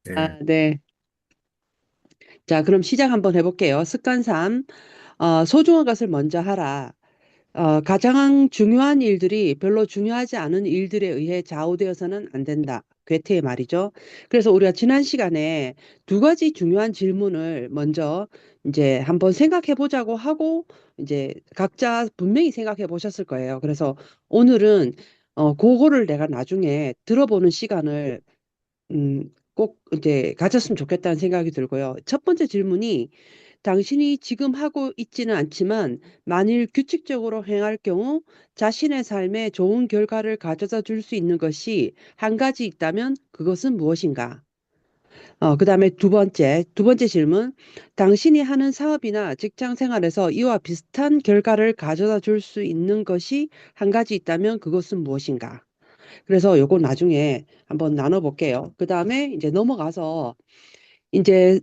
예. 네. 자, 그럼 시작 한번 해볼게요. 습관 3. 소중한 것을 먼저 하라. 가장 중요한 일들이 별로 중요하지 않은 일들에 의해 좌우되어서는 안 된다. 괴테의 말이죠. 그래서 우리가 지난 시간에 두 가지 중요한 질문을 먼저 이제 한번 생각해 보자고 하고 이제 각자 분명히 생각해 보셨을 거예요. 그래서 오늘은 그거를 내가 나중에 들어보는 시간을 꼭 이제 가졌으면 좋겠다는 생각이 들고요. 첫 번째 질문이 당신이 지금 하고 있지는 않지만 만일 규칙적으로 행할 경우 자신의 삶에 좋은 결과를 가져다 줄 수 있는 것이 한 가지 있다면 그것은 무엇인가? 그다음에 두 번째 질문. 당신이 하는 사업이나 직장 생활에서 이와 비슷한 결과를 가져다 줄 수 있는 것이 한 가지 있다면 그것은 무엇인가? 그래서 요거 나중에 한번 나눠볼게요. 그다음에 이제 넘어가서 이제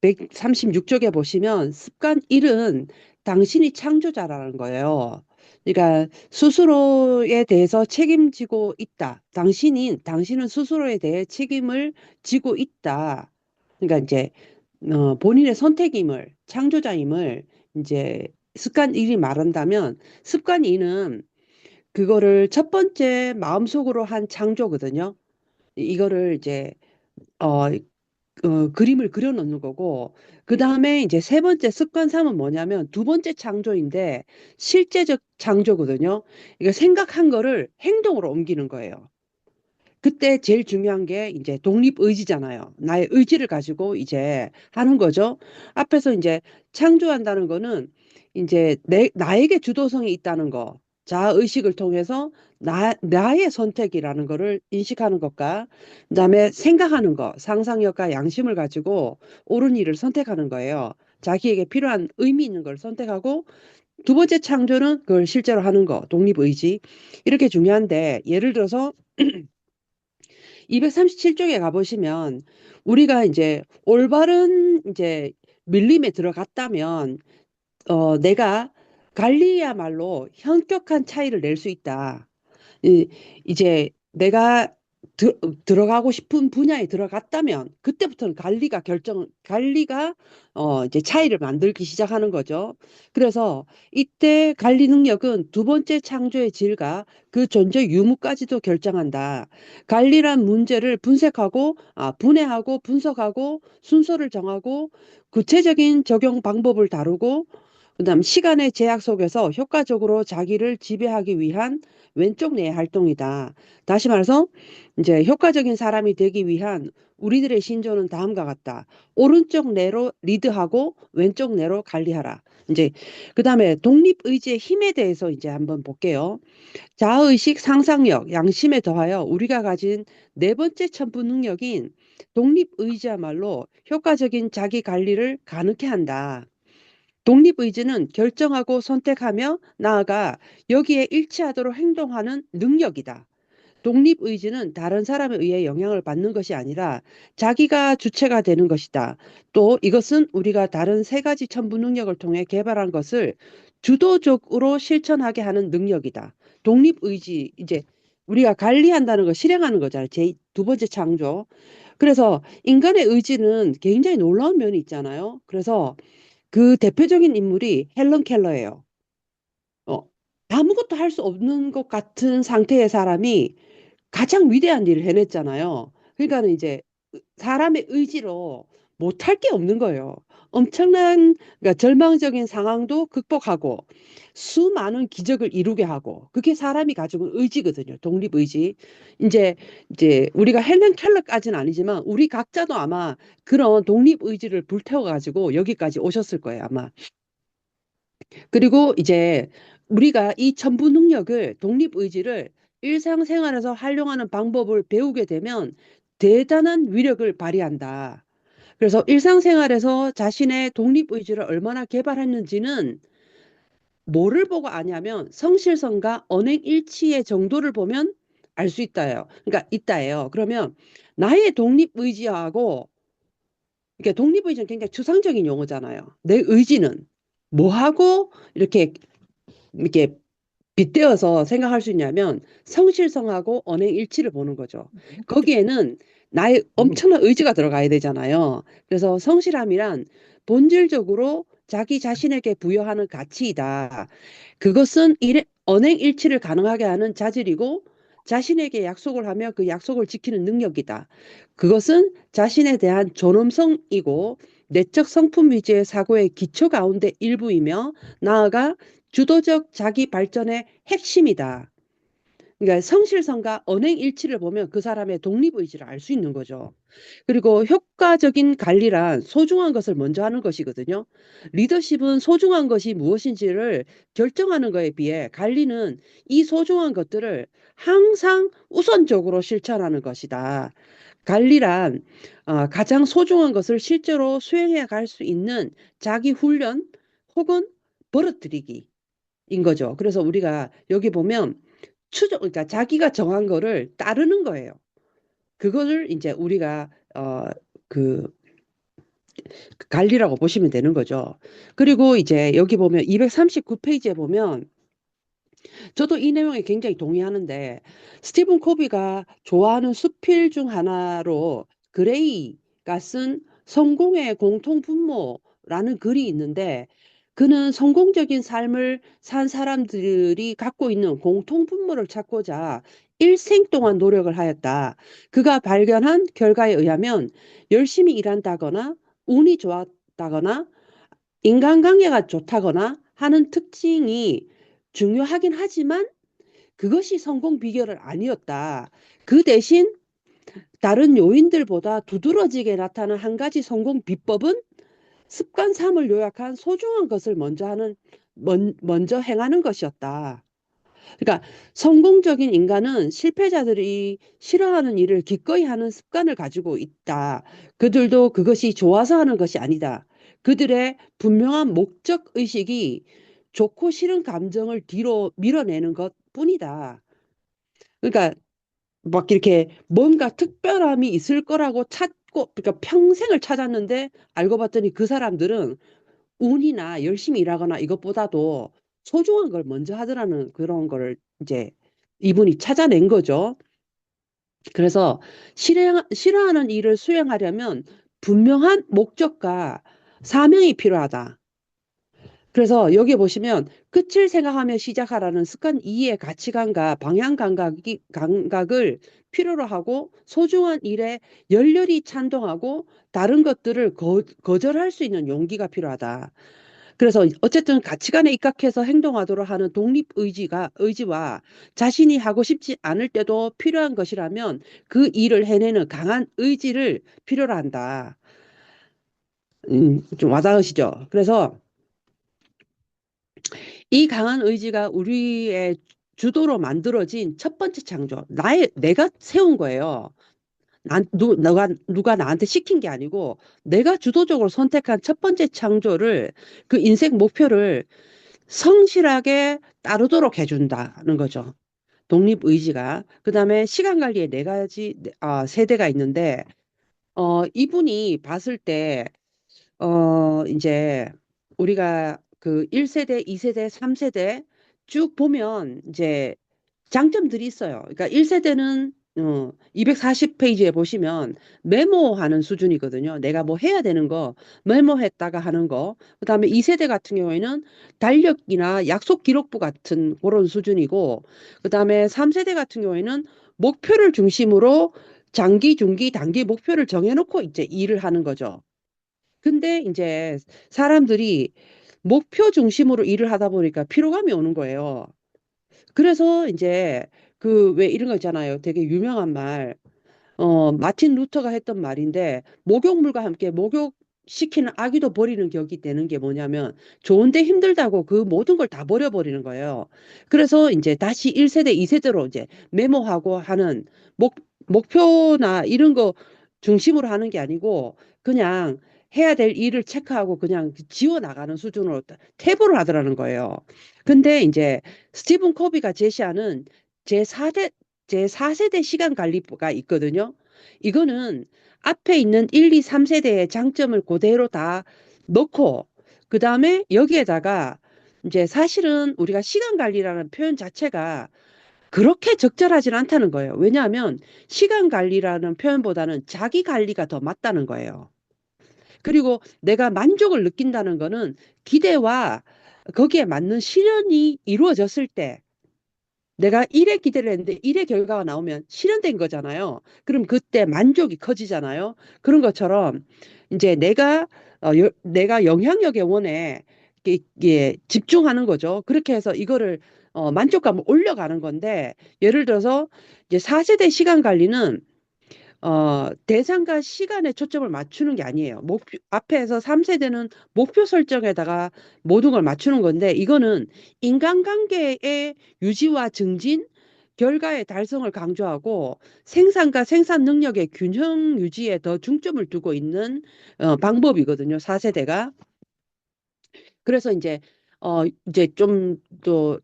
136쪽에 보시면 습관 1은 당신이 창조자라는 거예요. 그러니까 스스로에 대해서 책임지고 있다. 당신은 스스로에 대해 책임을 지고 있다. 그러니까 이제 본인의 선택임을 창조자임을 이제 습관 1이 말한다면 습관 2는 그거를 첫 번째 마음속으로 한 창조거든요. 이거를 이제 어, 그림을 그려놓는 거고, 그 다음에 이제 세 번째 습관 3은 뭐냐면 두 번째 창조인데 실제적 창조거든요. 이거 생각한 거를 행동으로 옮기는 거예요. 그때 제일 중요한 게 이제 독립의지잖아요. 나의 의지를 가지고 이제 하는 거죠. 앞에서 이제 창조한다는 거는 이제 나에게 주도성이 있다는 거. 자아의식을 통해서 나의 선택이라는 거를 인식하는 것과 그다음에 생각하는 거, 상상력과 양심을 가지고 옳은 일을 선택하는 거예요. 자기에게 필요한 의미 있는 걸 선택하고 두 번째 창조는 그걸 실제로 하는 거, 독립의지. 이렇게 중요한데 예를 들어서 237쪽에 가보시면 우리가 이제 올바른 이제 밀림에 들어갔다면 내가 관리야말로 현격한 차이를 낼 수 있다. 이제 내가 들어가고 싶은 분야에 들어갔다면 그때부터는 관리가 이제 차이를 만들기 시작하는 거죠. 그래서 이때 관리 능력은 두 번째 창조의 질과 그 존재 유무까지도 결정한다. 관리란 문제를 분해하고 분석하고 순서를 정하고 구체적인 적용 방법을 다루고 그다음 시간의 제약 속에서 효과적으로 자기를 지배하기 위한 왼쪽 뇌의 활동이다. 다시 말해서 이제 효과적인 사람이 되기 위한 우리들의 신조는 다음과 같다. 오른쪽 뇌로 리드하고 왼쪽 뇌로 관리하라. 이제 그다음에 독립의지의 힘에 대해서 이제 한번 볼게요. 자아의식, 상상력, 양심에 더하여 우리가 가진 네 번째 천부 능력인 독립의지야말로 효과적인 자기 관리를 가능케 한다. 독립의지는 결정하고 선택하며 나아가 여기에 일치하도록 행동하는 능력이다. 독립의지는 다른 사람에 의해 영향을 받는 것이 아니라 자기가 주체가 되는 것이다. 또 이것은 우리가 다른 세 가지 천부 능력을 통해 개발한 것을 주도적으로 실천하게 하는 능력이다. 독립의지, 이제 우리가 관리한다는 거 실행하는 거잖아요. 제 두 번째 창조. 그래서 인간의 의지는 굉장히 놀라운 면이 있잖아요. 그래서 그 대표적인 인물이 헬런 켈러예요. 어, 아무것도 할 수 없는 것 같은 상태의 사람이 가장 위대한 일을 해냈잖아요. 그러니까는 이제 사람의 의지로 못할 게 없는 거예요. 그러니까 절망적인 상황도 극복하고 수많은 기적을 이루게 하고 그게 사람이 가지고 있는 의지거든요. 독립의지. 이제 우리가 헬렌 켈러까지는 아니지만 우리 각자도 아마 그런 독립의지를 불태워 가지고 여기까지 오셨을 거예요, 아마. 그리고 이제 우리가 이 천부 능력을, 독립의지를 일상생활에서 활용하는 방법을 배우게 되면 대단한 위력을 발휘한다. 그래서 일상생활에서 자신의 독립의지를 얼마나 개발했는지는 뭐를 보고 아냐면 성실성과 언행일치의 정도를 보면 알 수 있다예요. 그러니까 있다예요. 그러면 나의 독립의지하고, 그러니까 독립의지는 굉장히 추상적인 용어잖아요. 내 의지는 뭐하고 이렇게 빗대어서 생각할 수 있냐면 성실성하고 언행일치를 보는 거죠. 거기에는 나의 엄청난 의지가 들어가야 되잖아요. 그래서 성실함이란 본질적으로 자기 자신에게 부여하는 가치이다. 그것은 언행일치를 가능하게 하는 자질이고 자신에게 약속을 하며 그 약속을 지키는 능력이다. 그것은 자신에 대한 존엄성이고 내적 성품 위주의 사고의 기초 가운데 일부이며 나아가 주도적 자기 발전의 핵심이다. 그러니까 성실성과 언행일치를 보면 그 사람의 독립의지를 알 수 있는 거죠. 그리고 효과적인 관리란 소중한 것을 먼저 하는 것이거든요. 리더십은 소중한 것이 무엇인지를 결정하는 것에 비해 관리는 이 소중한 것들을 항상 우선적으로 실천하는 것이다. 관리란 가장 소중한 것을 실제로 수행해 갈 수 있는 자기 훈련 혹은 벌어들이기인 거죠. 그래서 우리가 여기 보면 그러니까 자기가 정한 거를 따르는 거예요. 그거를 이제 우리가 그 관리라고 보시면 되는 거죠. 그리고 이제 여기 보면 239페이지에 보면 저도 이 내용에 굉장히 동의하는데 스티븐 코비가 좋아하는 수필 중 하나로 그레이가 쓴 성공의 공통분모라는 글이 있는데 그는 성공적인 삶을 산 사람들이 갖고 있는 공통분모를 찾고자 일생 동안 노력을 하였다. 그가 발견한 결과에 의하면 열심히 일한다거나 운이 좋았다거나 인간관계가 좋다거나 하는 특징이 중요하긴 하지만 그것이 성공 비결은 아니었다. 그 대신 다른 요인들보다 두드러지게 나타난 한 가지 성공 비법은 습관 3을 요약한 소중한 것을 먼저 행하는 것이었다. 그러니까 성공적인 인간은 실패자들이 싫어하는 일을 기꺼이 하는 습관을 가지고 있다. 그들도 그것이 좋아서 하는 것이 아니다. 그들의 분명한 목적 의식이 좋고 싫은 감정을 뒤로 밀어내는 것뿐이다. 그러니까 막 이렇게 뭔가 특별함이 있을 거라고 찾고, 그러니까 평생을 찾았는데 알고 봤더니 그 사람들은 운이나 열심히 일하거나 이것보다도 소중한 걸 먼저 하더라는 그런 거를 이제 이분이 찾아낸 거죠. 그래서 싫어하는 일을 수행하려면 분명한 목적과 사명이 필요하다. 그래서 여기 보시면 끝을 생각하며 시작하라는 습관 2의 가치관과 감각을 필요로 하고 소중한 일에 열렬히 찬동하고 다른 것들을 거절할 수 있는 용기가 필요하다. 그래서 어쨌든 가치관에 입각해서 행동하도록 하는 의지와 자신이 하고 싶지 않을 때도 필요한 것이라면 그 일을 해내는 강한 의지를 필요로 한다. 좀 와닿으시죠? 그래서 이 강한 의지가 우리의 주도로 만들어진 첫 번째 창조. 내가 세운 거예요. 누가 나한테 시킨 게 아니고 내가 주도적으로 선택한 첫 번째 창조를 그 인생 목표를 성실하게 따르도록 해준다는 거죠. 독립의지가. 그 다음에 시간 관리에 네 가지, 세대가 있는데, 이분이 봤을 때, 이제 우리가 그 1세대, 2세대, 3세대 쭉 보면 이제 장점들이 있어요. 그러니까 1세대는 240페이지에 보시면 메모하는 수준이거든요. 내가 뭐 해야 되는 거 메모했다가 하는 거. 그다음에 2세대 같은 경우에는 달력이나 약속 기록부 같은 그런 수준이고 그다음에 3세대 같은 경우에는 목표를 중심으로 장기, 중기, 단기 목표를 정해놓고 이제 일을 하는 거죠. 근데 이제 사람들이 목표 중심으로 일을 하다 보니까 피로감이 오는 거예요. 그래서 이제 그 왜 이런 거 있잖아요. 되게 유명한 말. 마틴 루터가 했던 말인데 목욕물과 함께 목욕시키는 아기도 버리는 격이 되는 게 뭐냐면 좋은데 힘들다고 그 모든 걸 다 버려버리는 거예요. 그래서 이제 다시 1세대, 2세대로 이제 메모하고 하는 목, 목표나 이런 거 중심으로 하는 게 아니고 그냥 해야 될 일을 체크하고 그냥 지워 나가는 수준으로 탭을 하더라는 거예요. 근데 이제 스티븐 코비가 제시하는 제4대 제4세대 시간 관리가 있거든요. 이거는 앞에 있는 1, 2, 3세대의 장점을 그대로 다 넣고, 그 다음에 여기에다가 이제 사실은 우리가 시간 관리라는 표현 자체가 그렇게 적절하진 않다는 거예요. 왜냐하면 시간 관리라는 표현보다는 자기 관리가 더 맞다는 거예요. 그리고 내가 만족을 느낀다는 거는 기대와 거기에 맞는 실현이 이루어졌을 때 내가 1의 기대를 했는데 1의 결과가 나오면 실현된 거잖아요. 그럼 그때 만족이 커지잖아요. 그런 것처럼 이제 내가 영향력의 원에 이게 집중하는 거죠. 그렇게 해서 이거를 만족감을 올려가는 건데 예를 들어서 이제 4세대 시간 관리는 대상과 시간에 초점을 맞추는 게 아니에요. 앞에서 3세대는 목표 설정에다가 모든 걸 맞추는 건데, 이거는 인간관계의 유지와 증진, 결과의 달성을 강조하고 생산과 생산 능력의 균형 유지에 더 중점을 두고 있는 방법이거든요. 4세대가. 그래서 이제 좀 또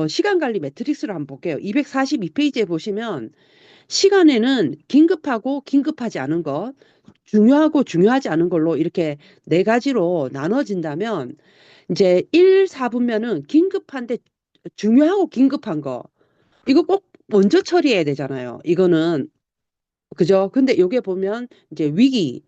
시간 관리 매트릭스를 한번 볼게요. 242페이지에 보시면 시간에는 긴급하고 긴급하지 않은 것, 중요하고 중요하지 않은 걸로 이렇게 네 가지로 나눠진다면 이제 1, 4분면은 긴급한데 중요하고 긴급한 거. 이거 꼭 먼저 처리해야 되잖아요. 이거는 그죠? 근데 요게 보면 이제 위기,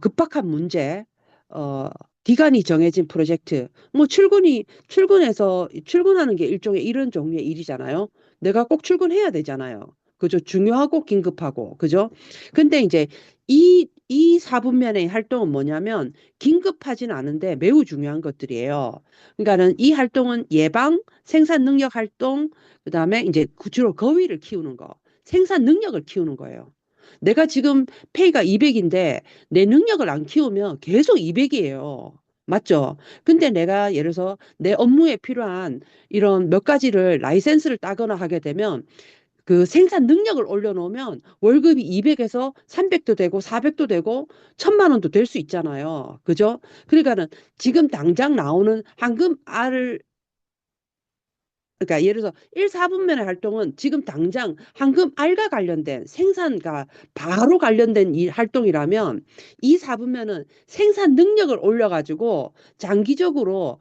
급박한 문제, 어, 기간이 정해진 프로젝트, 뭐 출근해서 출근하는 게 일종의 이런 종류의 일이잖아요. 내가 꼭 출근해야 되잖아요. 그죠? 중요하고 긴급하고, 그죠? 근데 이제 이 사분면의 활동은 뭐냐면 긴급하진 않은데 매우 중요한 것들이에요. 그러니까는 이 활동은 예방, 생산 능력 활동, 그다음에 이제 주로 거위를 키우는 거, 생산 능력을 키우는 거예요. 내가 지금 페이가 200인데 내 능력을 안 키우면 계속 200이에요. 맞죠? 근데 내가 예를 들어서 내 업무에 필요한 이런 몇 가지를 라이센스를 따거나 하게 되면 그 생산 능력을 올려놓으면 월급이 200에서 300도 되고 400도 되고 1000만 원도 될 수 있잖아요. 그죠? 그러니까는 지금 당장 나오는 황금 알을 그러니까 예를 들어서 1, 4분면의 활동은 지금 당장 황금 알과 관련된 생산과 바로 관련된 이 활동이라면 2, 4분면은 생산 능력을 올려가지고 장기적으로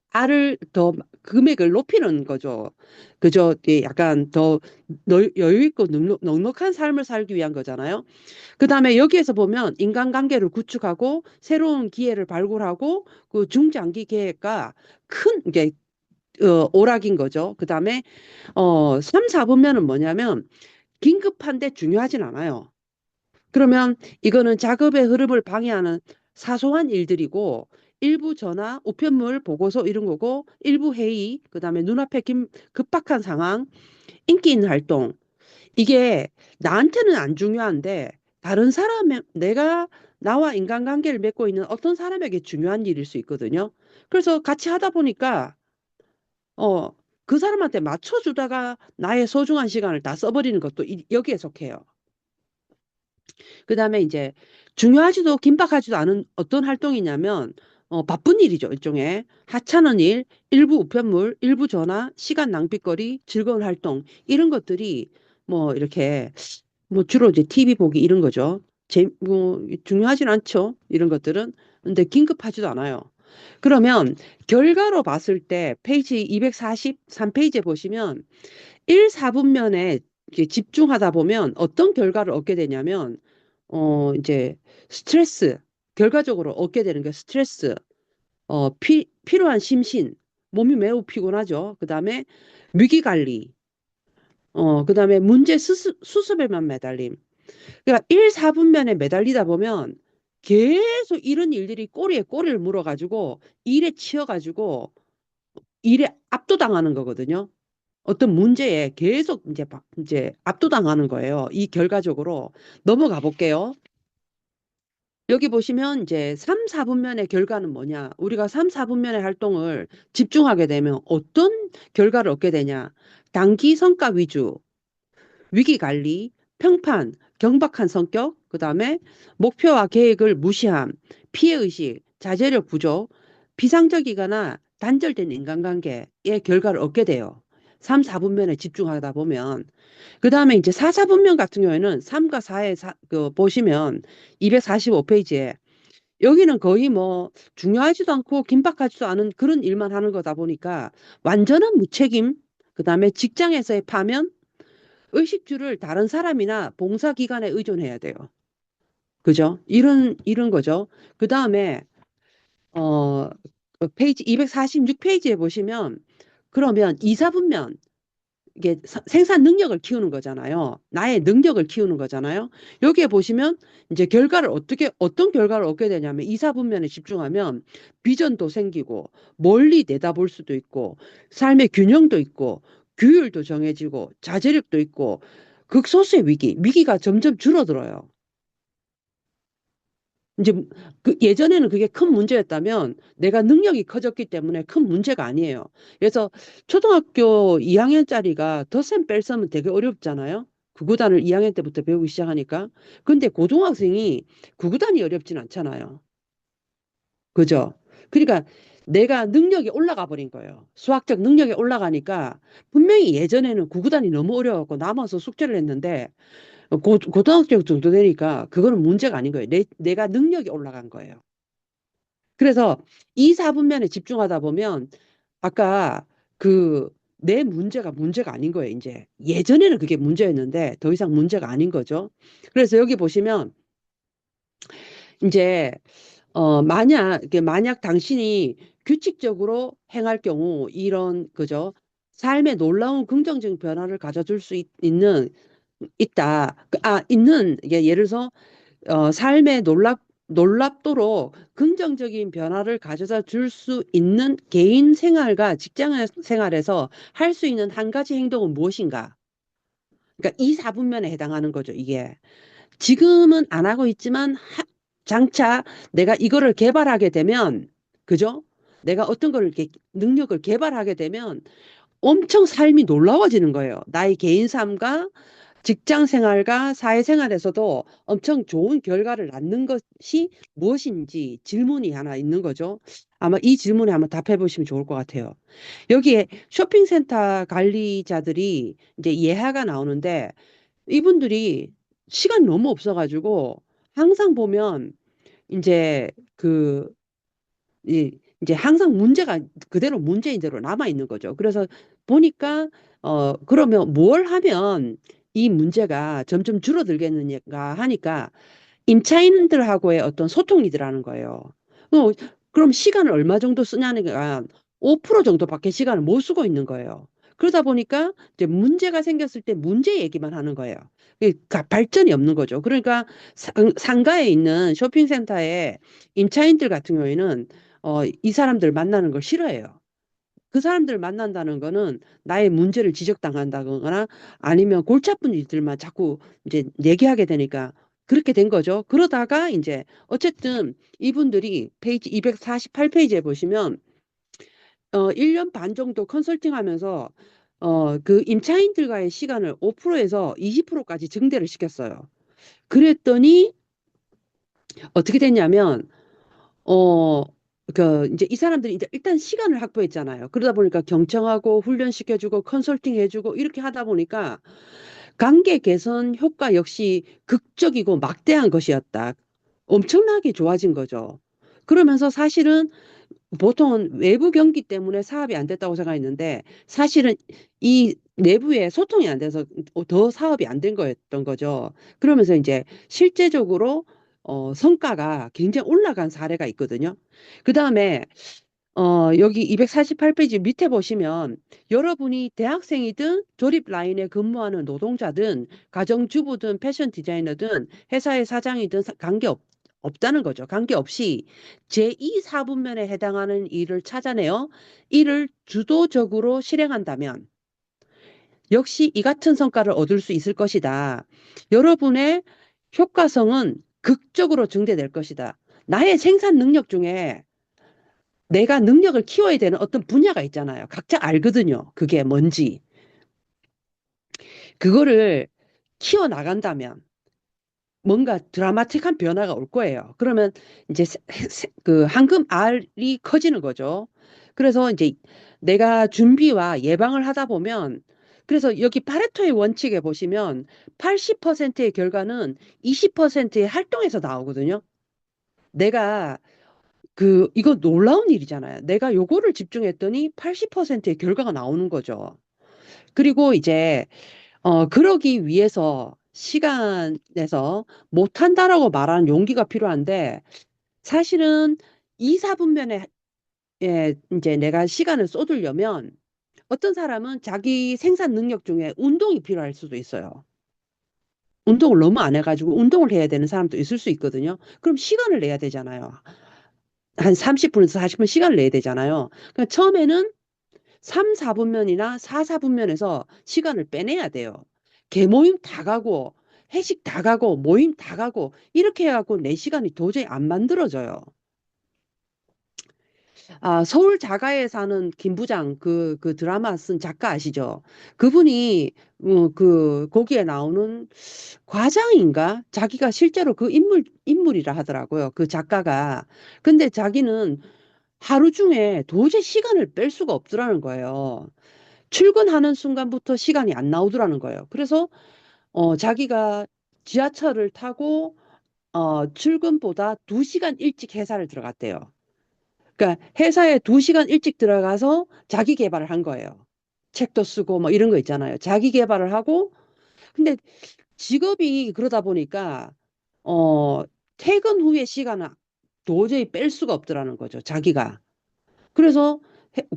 알을 더 금액을 높이는 거죠. 그죠? 예, 약간 더 여유 있고 넉넉한 삶을 살기 위한 거잖아요. 그 다음에 여기에서 보면 인간관계를 구축하고 새로운 기회를 발굴하고 그 중장기 계획과 큰 이게 오락인 거죠. 그 다음에 3, 4분면은 뭐냐면 긴급한데 중요하진 않아요. 그러면 이거는 작업의 흐름을 방해하는 사소한 일들이고 일부 전화, 우편물, 보고서 이런 거고 일부 회의, 그 다음에 눈앞에 급박한 상황, 인기 있는 활동. 이게 나한테는 안 중요한데 다른 사람의 내가 나와 인간관계를 맺고 있는 어떤 사람에게 중요한 일일 수 있거든요. 그래서 같이 하다 보니까 어, 그 사람한테 맞춰주다가 나의 소중한 시간을 다 써버리는 것도 여기에 속해요. 그 다음에 이제 중요하지도 긴박하지도 않은 어떤 활동이냐면 바쁜 일이죠. 일종의 하찮은 일, 일부 우편물, 일부 전화, 시간 낭비거리, 즐거운 활동 이런 것들이 뭐 이렇게 뭐 주로 이제 TV 보기 이런 거죠. 뭐 중요하진 않죠. 이런 것들은. 근데 긴급하지도 않아요. 그러면 결과로 봤을 때 페이지 243페이지에 보시면 1, 4분면에 집중하다 보면 어떤 결과를 얻게 되냐면 이제 스트레스 결과적으로 얻게 되는 게 스트레스 필요한 심신 몸이 매우 피곤하죠. 그다음에 위기 관리 그다음에 문제 수습에만 매달림. 그러니까 1, 4분면에 매달리다 보면 계속 이런 일들이 꼬리에 꼬리를 물어가지고 일에 치여가지고 일에 압도당하는 거거든요. 어떤 문제에 계속 이제 압도당하는 거예요. 이 결과적으로 넘어가 볼게요. 여기 보시면 이제 3, 4분면의 결과는 뭐냐? 우리가 3, 4분면의 활동을 집중하게 되면 어떤 결과를 얻게 되냐? 단기 성과 위주, 위기 관리, 평판, 경박한 성격, 그다음에 목표와 계획을 무시함, 피해 의식, 자제력 부족, 비상적이거나 단절된 인간관계의 결과를 얻게 돼요. 3, 4분면에 집중하다 보면 그다음에 이제 4, 4분면 같은 경우에는 3과 4에 보시면 245페이지에 여기는 거의 뭐 중요하지도 않고 긴박하지도 않은 그런 일만 하는 거다 보니까 완전한 무책임, 그다음에 직장에서의 파면, 의식주를 다른 사람이나 봉사기관에 의존해야 돼요. 그죠? 이런 거죠. 그다음에 어, 페이지 246페이지에 보시면 그러면 이사분면 이게 생산 능력을 키우는 거잖아요. 나의 능력을 키우는 거잖아요. 여기에 보시면 이제 결과를 어떤 결과를 얻게 되냐면 이사분면에 집중하면 비전도 생기고 멀리 내다볼 수도 있고 삶의 균형도 있고 규율도 정해지고 자제력도 있고 극소수의 위기가 점점 줄어들어요. 이제 예전에는 그게 큰 문제였다면 내가 능력이 커졌기 때문에 큰 문제가 아니에요. 그래서 초등학교 2학년짜리가 덧셈 뺄셈은 되게 어렵잖아요. 구구단을 2학년 때부터 배우기 시작하니까. 근데 고등학생이 구구단이 어렵진 않잖아요. 그죠? 그러니까 내가 능력이 올라가 버린 거예요. 수학적 능력이 올라가니까 분명히 예전에는 구구단이 너무 어려워갖고 남아서 숙제를 했는데 고등학교 정도 되니까 그거는 문제가 아닌 거예요. 내가 능력이 올라간 거예요. 그래서 이 4분면에 집중하다 보면 아까 그 내 문제가 아닌 거예요, 이제. 예전에는 그게 문제였는데 더 이상 문제가 아닌 거죠. 그래서 여기 보시면 이제 만약 당신이 규칙적으로 행할 경우 이런 그죠? 삶에 놀라운 긍정적인 변화를 가져줄 수 있는 있다. 있는 예를 들어서 삶에 놀랍도록 긍정적인 변화를 가져다 줄 수 있는 개인 생활과 직장 생활에서 할 수 있는 한 가지 행동은 무엇인가? 그러니까 이 4분면에 해당하는 거죠, 이게. 지금은 안 하고 있지만 장차 내가 이거를 개발하게 되면, 그죠? 내가 어떤 걸 이렇게 능력을 개발하게 되면 엄청 삶이 놀라워지는 거예요. 나의 개인 삶과 직장 생활과 사회 생활에서도 엄청 좋은 결과를 낳는 것이 무엇인지 질문이 하나 있는 거죠. 아마 이 질문에 한번 답해 보시면 좋을 것 같아요. 여기에 쇼핑센터 관리자들이 이제 예하가 나오는데 이분들이 시간 너무 없어가지고 항상 보면 이제 이제 항상 문제가 그대로 문제인 대로 남아 있는 거죠. 그래서 보니까 그러면 뭘 하면 이 문제가 점점 줄어들겠느냐 하니까 임차인들하고의 어떤 소통이더라는 거예요. 어, 그럼 시간을 얼마 정도 쓰냐니까 5% 정도밖에 시간을 못 쓰고 있는 거예요. 그러다 보니까 이제 문제가 생겼을 때 문제 얘기만 하는 거예요. 발전이 없는 거죠. 그러니까 상가에 있는 쇼핑센터에 임차인들 같은 경우에는 이 사람들 만나는 걸 싫어해요. 그 사람들 만난다는 거는 나의 문제를 지적당한다거나 아니면 골치 아픈 일들만 자꾸 이제 얘기하게 되니까 그렇게 된 거죠. 그러다가 이제 어쨌든 이분들이 페이지 248페이지에 보시면 1년 반 정도 컨설팅 하면서 그 임차인들과의 시간을 5%에서 20%까지 증대를 시켰어요. 그랬더니 어떻게 됐냐면 이제 이 사람들이 이제 일단 시간을 확보했잖아요. 그러다 보니까 경청하고 훈련시켜주고 컨설팅 해주고 이렇게 하다 보니까 관계 개선 효과 역시 극적이고 막대한 것이었다. 엄청나게 좋아진 거죠. 그러면서 사실은 보통은 외부 경기 때문에 사업이 안 됐다고 생각했는데 사실은 이 내부에 소통이 안 돼서 더 사업이 안 된 거였던 거죠. 그러면서 이제 실제적으로 성과가 굉장히 올라간 사례가 있거든요. 그다음에 여기 248페이지 밑에 보시면 여러분이 대학생이든 조립 라인에 근무하는 노동자든 가정주부든 패션 디자이너든 회사의 사장이든 없다는 거죠. 관계없이 제2 사분면에 해당하는 일을 찾아내어 이를 주도적으로 실행한다면 역시 이 같은 성과를 얻을 수 있을 것이다. 여러분의 효과성은 극적으로 증대될 것이다. 나의 생산 능력 중에 내가 능력을 키워야 되는 어떤 분야가 있잖아요. 각자 알거든요. 그게 뭔지. 그거를 키워나간다면 뭔가 드라마틱한 변화가 올 거예요. 그러면 이제 그 황금 알이 커지는 거죠. 그래서 이제 내가 준비와 예방을 하다 보면 그래서 여기 파레토의 원칙에 보시면 80%의 결과는 20%의 활동에서 나오거든요. 내가 이거 놀라운 일이잖아요. 내가 요거를 집중했더니 80%의 결과가 나오는 거죠. 그리고 이제, 그러기 위해서 시간에서 못한다라고 말하는 용기가 필요한데, 사실은 2, 4분면에, 예, 이제 내가 시간을 쏟으려면 어떤 사람은 자기 생산 능력 중에 운동이 필요할 수도 있어요. 운동을 너무 안 해가지고 운동을 해야 되는 사람도 있을 수 있거든요. 그럼 시간을 내야 되잖아요. 한 30분에서 40분 시간을 내야 되잖아요. 그러니까 처음에는 3, 4분면이나 4, 4분면에서 시간을 빼내야 돼요. 개모임 다 가고, 회식 다 가고, 모임 다 가고, 이렇게 해갖고 내 시간이 도저히 안 만들어져요. 아, 서울 자가에 사는 김부장 그 드라마 쓴 작가 아시죠? 그분이 거기에 나오는 과장인가? 자기가 실제로 그 인물이라 하더라고요. 그 작가가. 근데 자기는 하루 중에 도저히 시간을 뺄 수가 없더라는 거예요. 출근하는 순간부터 시간이 안 나오더라는 거예요. 그래서 자기가 지하철을 타고 출근보다 2시간 일찍 회사를 들어갔대요. 그러니까 회사에 2시간 일찍 들어가서 자기 개발을 한 거예요. 책도 쓰고 뭐 이런 거 있잖아요. 자기 개발을 하고 근데 직업이 그러다 보니까 어 퇴근 후에 시간을 도저히 뺄 수가 없더라는 거죠. 자기가. 그래서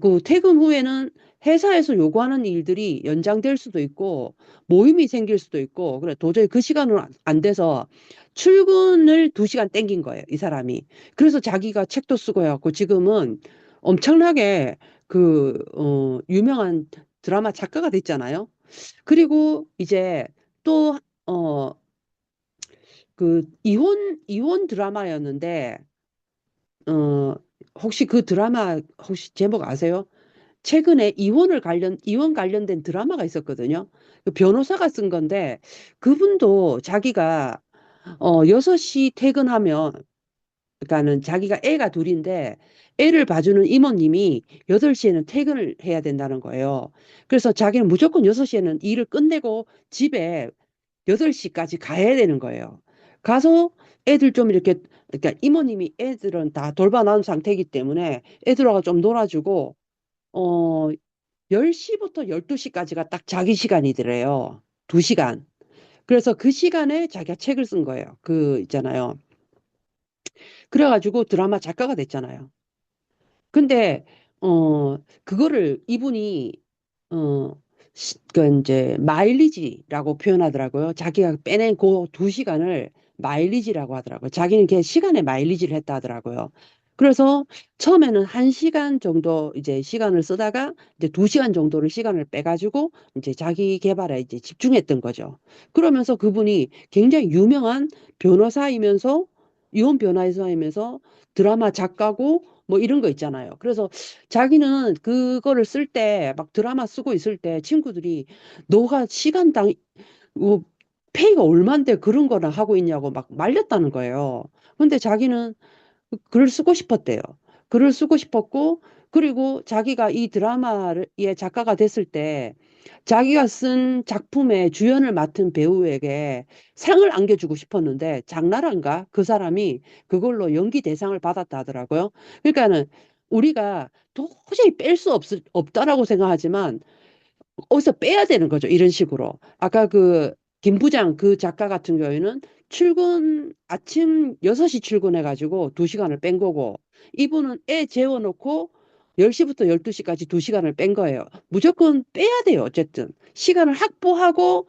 그 퇴근 후에는 회사에서 요구하는 일들이 연장될 수도 있고 모임이 생길 수도 있고 그래 도저히 그 시간은 안 돼서 출근을 2시간 땡긴 거예요, 이 사람이. 그래서 자기가 책도 쓰고 해갖고 지금은 엄청나게 유명한 드라마 작가가 됐잖아요. 그리고 이제 또, 어, 이혼 드라마였는데, 어, 혹시 그 드라마 혹시 제목 아세요? 최근에 이혼 관련된 드라마가 있었거든요. 그 변호사가 쓴 건데, 그분도 자기가, 6시 퇴근하면, 그러니까는 자기가 애가 둘인데, 애를 봐주는 이모님이 8시에는 퇴근을 해야 된다는 거예요. 그래서 자기는 무조건 6시에는 일을 끝내고 집에 8시까지 가야 되는 거예요. 가서 애들 좀 이렇게, 그러니까 이모님이 애들은 다 돌봐놓은 상태이기 때문에 애들하고 좀 놀아주고, 어, 10시부터 12시까지가 딱 자기 시간이더래요. 2시간. 그래서 그 시간에 자기가 책을 쓴 거예요. 있잖아요. 그래가지고 드라마 작가가 됐잖아요. 근데, 그거를 이분이, 어, 이제 마일리지라고 표현하더라고요. 자기가 빼낸 그 2시간을 마일리지라고 하더라고요. 자기는 걔 시간에 마일리지를 했다 하더라고요. 그래서 처음에는 1시간 정도 이제 시간을 쓰다가 이제 2시간 정도를 시간을 빼가지고 이제 자기 개발에 이제 집중했던 거죠. 그러면서 그분이 굉장히 유명한 변호사이면서 이혼 변호사이면서 드라마 작가고 뭐 이런 거 있잖아요. 그래서 자기는 그거를 쓸 때 막 드라마 쓰고 있을 때 친구들이 너가 시간당 뭐 페이가 얼만데 그런 거나 하고 있냐고 막 말렸다는 거예요. 근데 자기는 글을 쓰고 싶었대요. 글을 쓰고 싶었고, 그리고 자기가 이 드라마의 작가가 됐을 때 자기가 쓴 작품의 주연을 맡은 배우에게 상을 안겨주고 싶었는데 장나라인가? 그 사람이 그걸로 연기 대상을 받았다 하더라고요. 그러니까는 우리가 도저히 뺄 수 없다라고 생각하지만 어디서 빼야 되는 거죠. 이런 식으로. 아까 김 부장 그 작가 같은 경우에는 아침 6시 출근해가지고 2시간을 뺀 거고, 이분은 애 재워놓고 10시부터 12시까지 2시간을 뺀 거예요. 무조건 빼야 돼요. 어쨌든. 시간을 확보하고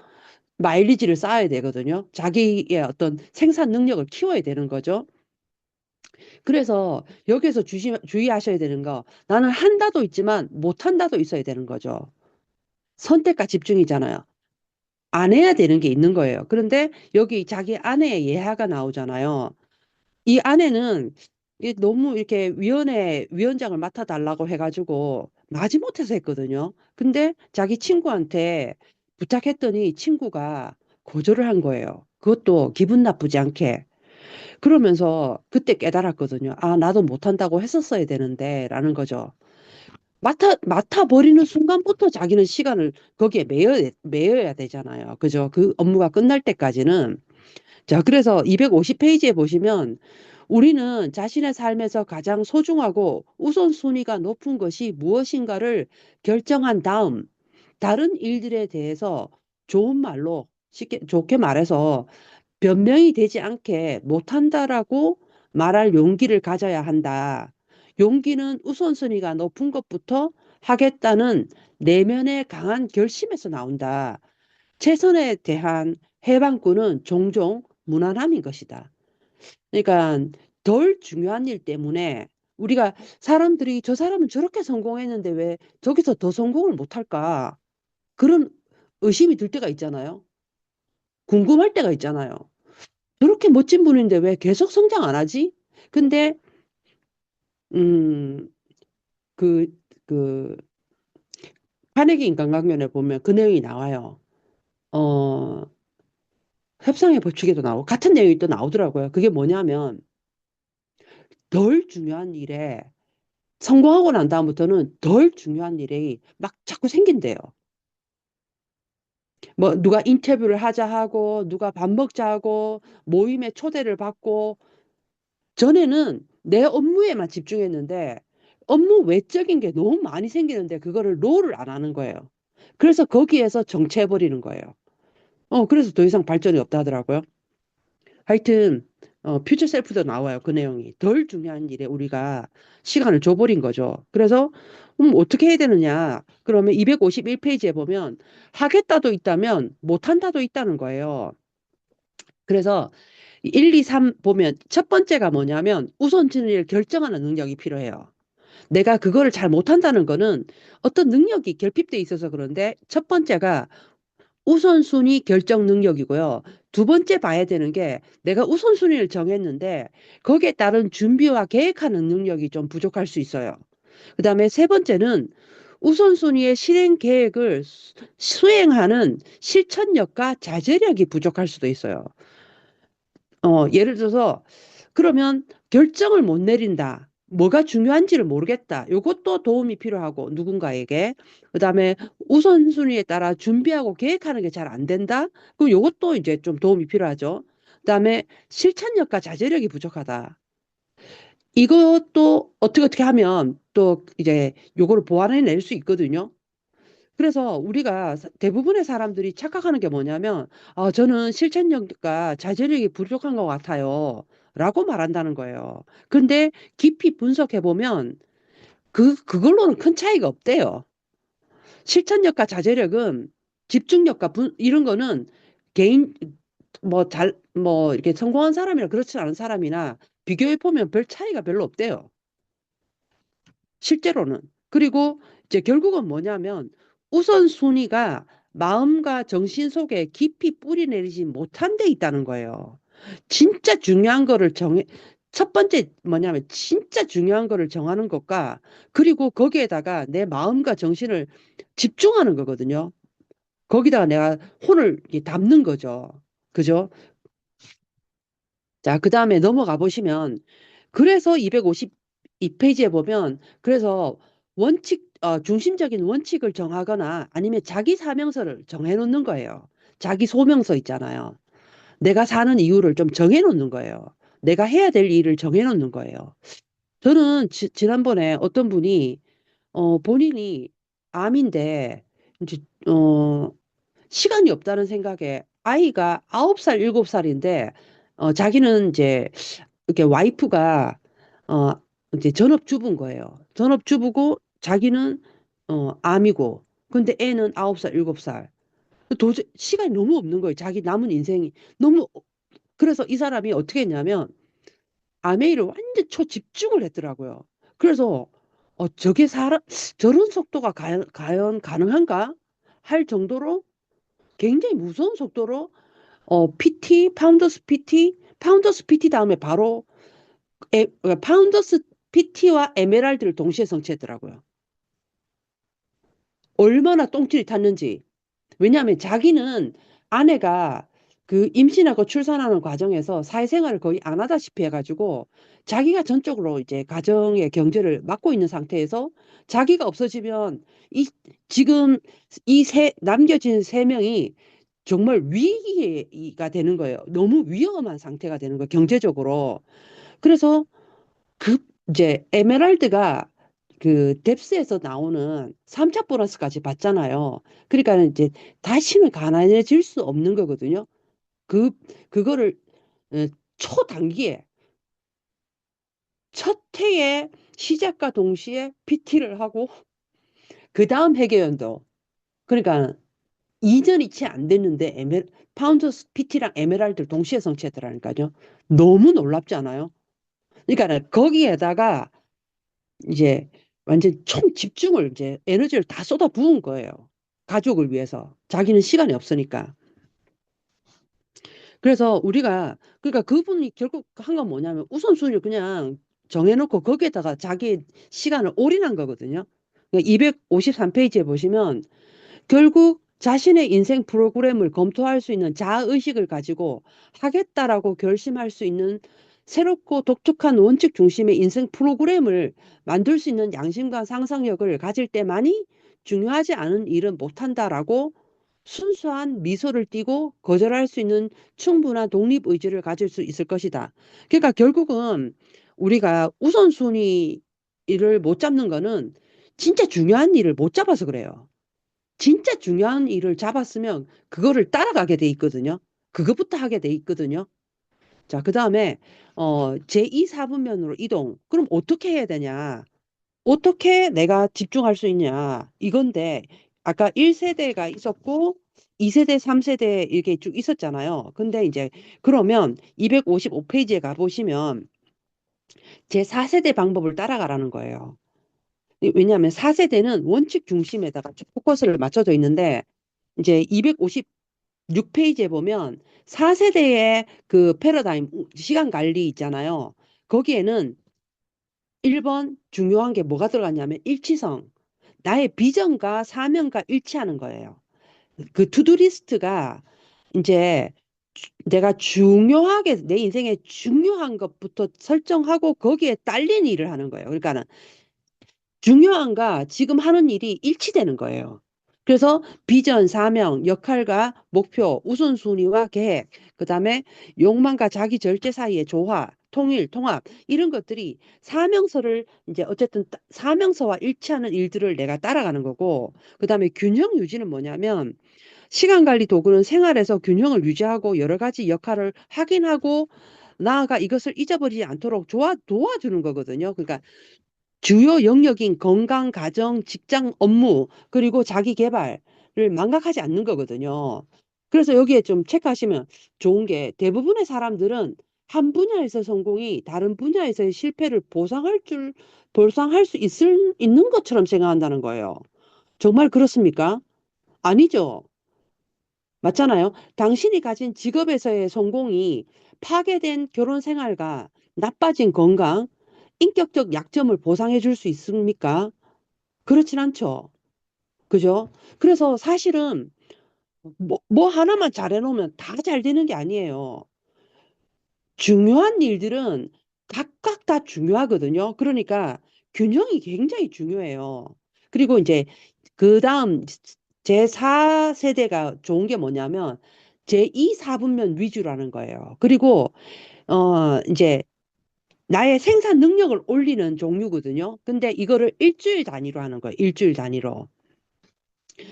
마일리지를 쌓아야 되거든요. 자기의 어떤 생산 능력을 키워야 되는 거죠. 그래서 여기서 주의하셔야 되는 거, 나는 한다도 있지만 못한다도 있어야 되는 거죠. 선택과 집중이잖아요. 안 해야 되는 게 있는 거예요. 그런데 여기 자기 아내의 예화가 나오잖아요. 이 아내는 너무 이렇게 위원장을 맡아달라고 해가지고 마지못해서 했거든요. 근데 자기 친구한테 부탁했더니 친구가 거절을 한 거예요. 그것도 기분 나쁘지 않게. 그러면서 그때 깨달았거든요. 아, 나도 못한다고 했었어야 되는데, 라는 거죠. 맡아버리는 순간부터 자기는 시간을 거기에 매여야 되잖아요. 그죠? 그 업무가 끝날 때까지는. 자, 그래서 250페이지에 보시면 우리는 자신의 삶에서 가장 소중하고 우선순위가 높은 것이 무엇인가를 결정한 다음 다른 일들에 대해서 좋은 말로 쉽게 좋게 말해서 변명이 되지 않게 못한다라고 말할 용기를 가져야 한다. 용기는 우선순위가 높은 것부터 하겠다는 내면의 강한 결심에서 나온다. 최선에 대한 해방꾼은 종종 무난함인 것이다. 그러니까 덜 중요한 일 때문에 우리가 사람들이 저 사람은 저렇게 성공했는데 왜 저기서 더 성공을 못할까? 그런 의심이 들 때가 있잖아요. 궁금할 때가 있잖아요. 저렇게 멋진 분인데 왜 계속 성장 안 하지? 근데 음, 그, 그 카네기 인간강연에 보면 그 내용이 나와요. 어, 협상의 법칙에도 나오고 같은 내용이 또 나오더라고요. 그게 뭐냐면 덜 중요한 일에 성공하고 난 다음부터는 덜 중요한 일이 막 자꾸 생긴대요. 뭐 누가 인터뷰를 하자 하고 누가 밥 먹자 하고 모임에 초대를 받고 전에는 내 업무에만 집중했는데 업무 외적인 게 너무 많이 생기는데 그거를 롤을 안 하는 거예요. 그래서 거기에서 정체해버리는 거예요. 그래서 더 이상 발전이 없다 하더라고요. 하여튼 퓨처 셀프도 나와요. 그 내용이. 덜 중요한 일에 우리가 시간을 줘버린 거죠. 그래서 어떻게 해야 되느냐. 그러면 251페이지에 보면 하겠다도 있다면 못한다도 있다는 거예요. 그래서 1, 2, 3 보면 첫 번째가 뭐냐면 우선순위를 결정하는 능력이 필요해요. 내가 그거를 잘 못한다는 거는 어떤 능력이 결핍돼 있어서 그런데 첫 번째가 우선순위 결정 능력이고요. 두 번째 봐야 되는 게 내가 우선순위를 정했는데 거기에 따른 준비와 계획하는 능력이 좀 부족할 수 있어요. 그 다음에 세 번째는 우선순위의 실행 계획을 수행하는 실천력과 자제력이 부족할 수도 있어요. 예를 들어서 그러면 결정을 못 내린다. 뭐가 중요한지를 모르겠다. 이것도 도움이 필요하고 누군가에게. 그다음에 우선순위에 따라 준비하고 계획하는 게 잘 안 된다. 그럼 이것도 이제 좀 도움이 필요하죠. 그다음에 실천력과 자제력이 부족하다. 이것도 어떻게 하면 또 이제 요거를 보완해낼 수 있거든요. 그래서 우리가 대부분의 사람들이 착각하는 게 뭐냐면, 저는 실천력과 자제력이 부족한 것 같아요. 라고 말한다는 거예요. 근데 깊이 분석해 보면 그걸로는 큰 차이가 없대요. 실천력과 자제력은 집중력과 이런 거는 개인, 이렇게 성공한 사람이나 그렇지 않은 사람이나 비교해 보면 별 차이가 별로 없대요. 실제로는. 그리고 이제 결국은 뭐냐면 우선순위가 마음과 정신 속에 깊이 뿌리 내리지 못한 데 있다는 거예요. 진짜 중요한 거를 첫 번째 뭐냐면 진짜 중요한 거를 정하는 것과 그리고 거기에다가 내 마음과 정신을 집중하는 거거든요. 거기다가 내가 혼을 이렇게 담는 거죠. 그죠? 자, 그 다음에 넘어가 보시면 그래서 252페이지에 보면 그래서 중심적인 원칙을 정하거나 아니면 자기 사명서를 정해 놓는 거예요. 자기 소명서 있잖아요. 내가 사는 이유를 좀 정해 놓는 거예요. 내가 해야 될 일을 정해 놓는 거예요. 저는 지난번에 어떤 분이 본인이 암인데 이제 시간이 없다는 생각에 아이가 9살, 7살인데 자기는 이제 이렇게 와이프가 어 이제 전업주부인 거예요. 전업주부고 자기는 암이고 근데 애는 9살, 7살. 도저히 시간이 너무 없는 거예요. 자기 남은 인생이 너무 그래서 이 사람이 어떻게 했냐면 암에 일을 완전 초집중을 했더라고요. 그래서 저게 저런 속도가 과연 가능한가 할 정도로 굉장히 무서운 속도로 파운더스 PT 다음에 바로 파운더스 PT와 에메랄드를 동시에 성취했더라고요. 얼마나 똥줄이 탔는지. 왜냐하면 자기는 아내가 그 임신하고 출산하는 과정에서 사회생활을 거의 안 하다시피 해가지고 자기가 전적으로 이제 가정의 경제를 맡고 있는 상태에서 자기가 없어지면 지금 남겨진 세 명이 정말 위기가 되는 거예요. 너무 위험한 상태가 되는 거예요. 경제적으로. 그래서 그 이제 에메랄드가 그 뎁스에서 나오는 3차 보너스까지 받잖아요. 그러니까 이제 다시는 가난해질 수 없는 거거든요. 그 그거를 어, 초단기에 첫 해에 시작과 동시에 PT를 하고 그 다음 해계연도 그러니까 2년이 채 안 됐는데 파운더스 PT랑 에메랄드를 동시에 성취했더라니까요. 너무 놀랍지 않아요? 그러니까 거기에다가 이제 완전 총 집중을 이제 에너지를 다 쏟아 부은 거예요. 가족을 위해서. 자기는 시간이 없으니까. 그래서 우리가 그러니까 그분이 결국 한 건 뭐냐면 우선순위를 그냥 정해놓고 거기에다가 자기 시간을 올인한 거거든요. 253페이지에 보시면 결국 자신의 인생 프로그램을 검토할 수 있는 자아의식을 가지고 하겠다라고 결심할 수 있는 새롭고 독특한 원칙 중심의 인생 프로그램을 만들 수 있는 양심과 상상력을 가질 때만이 중요하지 않은 일은 못한다라고 순수한 미소를 띠고 거절할 수 있는 충분한 독립의지를 가질 수 있을 것이다. 그러니까 결국은 우리가 우선순위를 못 잡는 거는 진짜 중요한 일을 못 잡아서 그래요. 진짜 중요한 일을 잡았으면 그거를 따라가게 돼 있거든요. 그것부터 하게 돼 있거든요. 자, 그 다음에 제2 사분면으로 이동. 그럼 어떻게 해야 되냐? 어떻게 내가 집중할 수 있냐? 이건데 아까 1세대가 있었고 2세대, 3세대 이렇게 쭉 있었잖아요. 근데 이제 그러면 255페이지에 가보시면 제4세대 방법을 따라가라는 거예요. 왜냐하면 4세대는 원칙 중심에다가 쭉 포커스를 맞춰져 있는데 이제 256페이지에 보면 4세대의 그 패러다임, 시간 관리 있잖아요. 거기에는 1번 중요한 게 뭐가 들어갔냐면 일치성. 나의 비전과 사명과 일치하는 거예요. 그 투두 리스트가 이제 내가 중요하게 내 인생에 중요한 것부터 설정하고 거기에 딸린 일을 하는 거예요. 그러니까는 중요한가 지금 하는 일이 일치되는 거예요. 그래서 비전, 사명, 역할과 목표, 우선순위와 계획, 그다음에 욕망과 자기 절제 사이의 조화, 통일, 통합 이런 것들이 사명서를 이제 어쨌든 사명서와 일치하는 일들을 내가 따라가는 거고 그다음에 균형 유지는 뭐냐면 시간 관리 도구는 생활에서 균형을 유지하고 여러 가지 역할을 확인하고 나아가 이것을 잊어버리지 않도록 도와주는 거거든요. 그러니까 주요 영역인 건강, 가정, 직장, 업무, 그리고 자기 개발을 망각하지 않는 거거든요. 그래서 여기에 좀 체크하시면 좋은 게 대부분의 사람들은 한 분야에서 성공이 다른 분야에서의 실패를 보상할 수 있는 것처럼 생각한다는 거예요. 정말 그렇습니까? 아니죠. 맞잖아요. 당신이 가진 직업에서의 성공이 파괴된 결혼 생활과 나빠진 건강, 인격적 약점을 보상해 줄 수 있습니까? 그렇진 않죠. 그죠? 그래서 사실은 뭐 하나만 잘해 놓으면 다 잘 되는 게 아니에요. 중요한 일들은 각각 다 중요하거든요. 그러니까 균형이 굉장히 중요해요. 그리고 이제 그 다음 제4세대가 좋은 게 뭐냐면 제2 사분면 위주라는 거예요. 그리고 이제 나의 생산 능력을 올리는 종류거든요. 근데 이거를 일주일 단위로 하는 거예요. 일주일 단위로.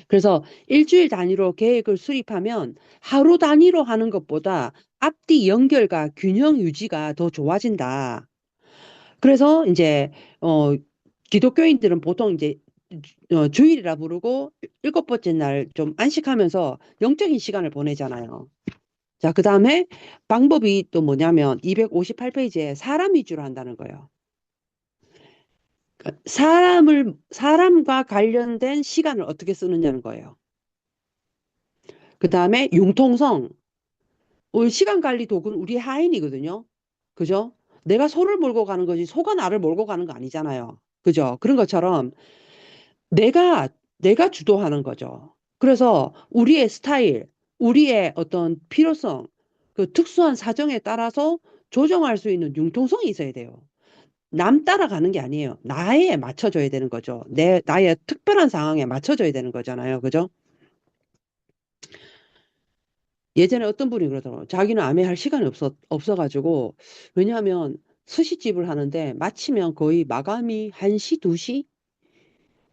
그래서 일주일 단위로 계획을 수립하면 하루 단위로 하는 것보다 앞뒤 연결과 균형 유지가 더 좋아진다. 그래서 이제 기독교인들은 보통 이제 주일이라 부르고 일곱 번째 날 좀 안식하면서 영적인 시간을 보내잖아요. 자, 그 다음에 방법이 또 뭐냐면 258페이지에 사람 위주로 한다는 거예요. 그러니까 사람과 관련된 시간을 어떻게 쓰느냐는 거예요. 그 다음에 융통성. 시간 관리 도구는 우리 하인이거든요. 그죠? 내가 소를 몰고 가는 거지 소가 나를 몰고 가는 거 아니잖아요. 그죠? 그런 것처럼 내가 내가 주도하는 거죠. 그래서 우리의 스타일, 우리의 어떤 필요성, 그 특수한 사정에 따라서 조정할 수 있는 융통성이 있어야 돼요. 남 따라가는 게 아니에요. 나에 맞춰줘야 되는 거죠. 나의 특별한 상황에 맞춰줘야 되는 거잖아요. 그죠? 예전에 어떤 분이 그러더라고요. 자기는 아메 할 시간이 없어가지고, 왜냐하면 스시집을 하는데 마치면 거의 마감이 1시, 2시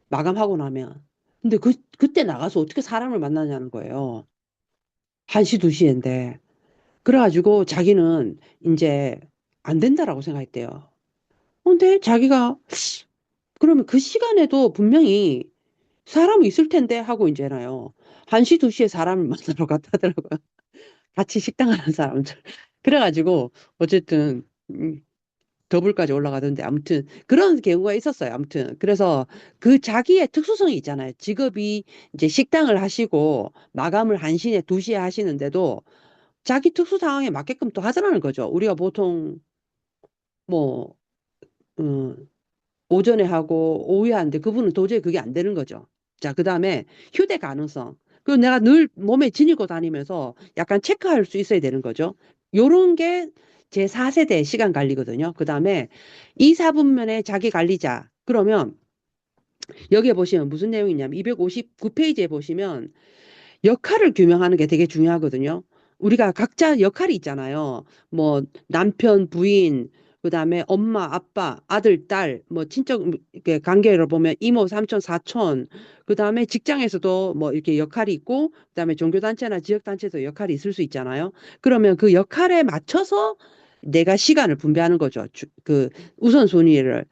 마감하고 나면. 근데 그때 나가서 어떻게 사람을 만나냐는 거예요. 1시, 2시인데. 그래가지고 자기는 이제 안 된다라고 생각했대요. 근데 자기가 그러면 그 시간에도 분명히 사람이 있을 텐데 하고 이제나요. 1시, 2시에 사람을 만나러 갔다더라고요. 같이 식당 하는 사람들. 그래가지고 어쨌든 더블까지 올라가던데 아무튼 그런 경우가 있었어요. 아무튼 그래서 그 자기의 특수성이 있잖아요. 직업이 이제 식당을 하시고 마감을 1시에 2시에 하시는데도 자기 특수 상황에 맞게끔 또 하더라는 거죠. 우리가 보통 뭐 음, 오전에 하고 오후에 하는데 그분은 도저히 그게 안 되는 거죠. 자, 그다음에 휴대 가능성. 그리고 내가 늘 몸에 지니고 다니면서 약간 체크할 수 있어야 되는 거죠. 요런 게 제 4세대 시간 관리거든요. 그다음에 2, 4분면에 자기 관리자. 그러면 여기에 보시면 무슨 내용이냐면 259페이지에 보시면 역할을 규명하는 게 되게 중요하거든요. 우리가 각자 역할이 있잖아요. 뭐 남편, 부인, 그다음에 엄마, 아빠, 아들, 딸, 뭐 친척 이렇게 관계로 보면 이모, 삼촌, 사촌, 그다음에 직장에서도 뭐 이렇게 역할이 있고, 그다음에 종교단체나 지역단체에서 역할이 있을 수 있잖아요. 그러면 그 역할에 맞춰서 내가 시간을 분배하는 거죠. 그 우선순위를.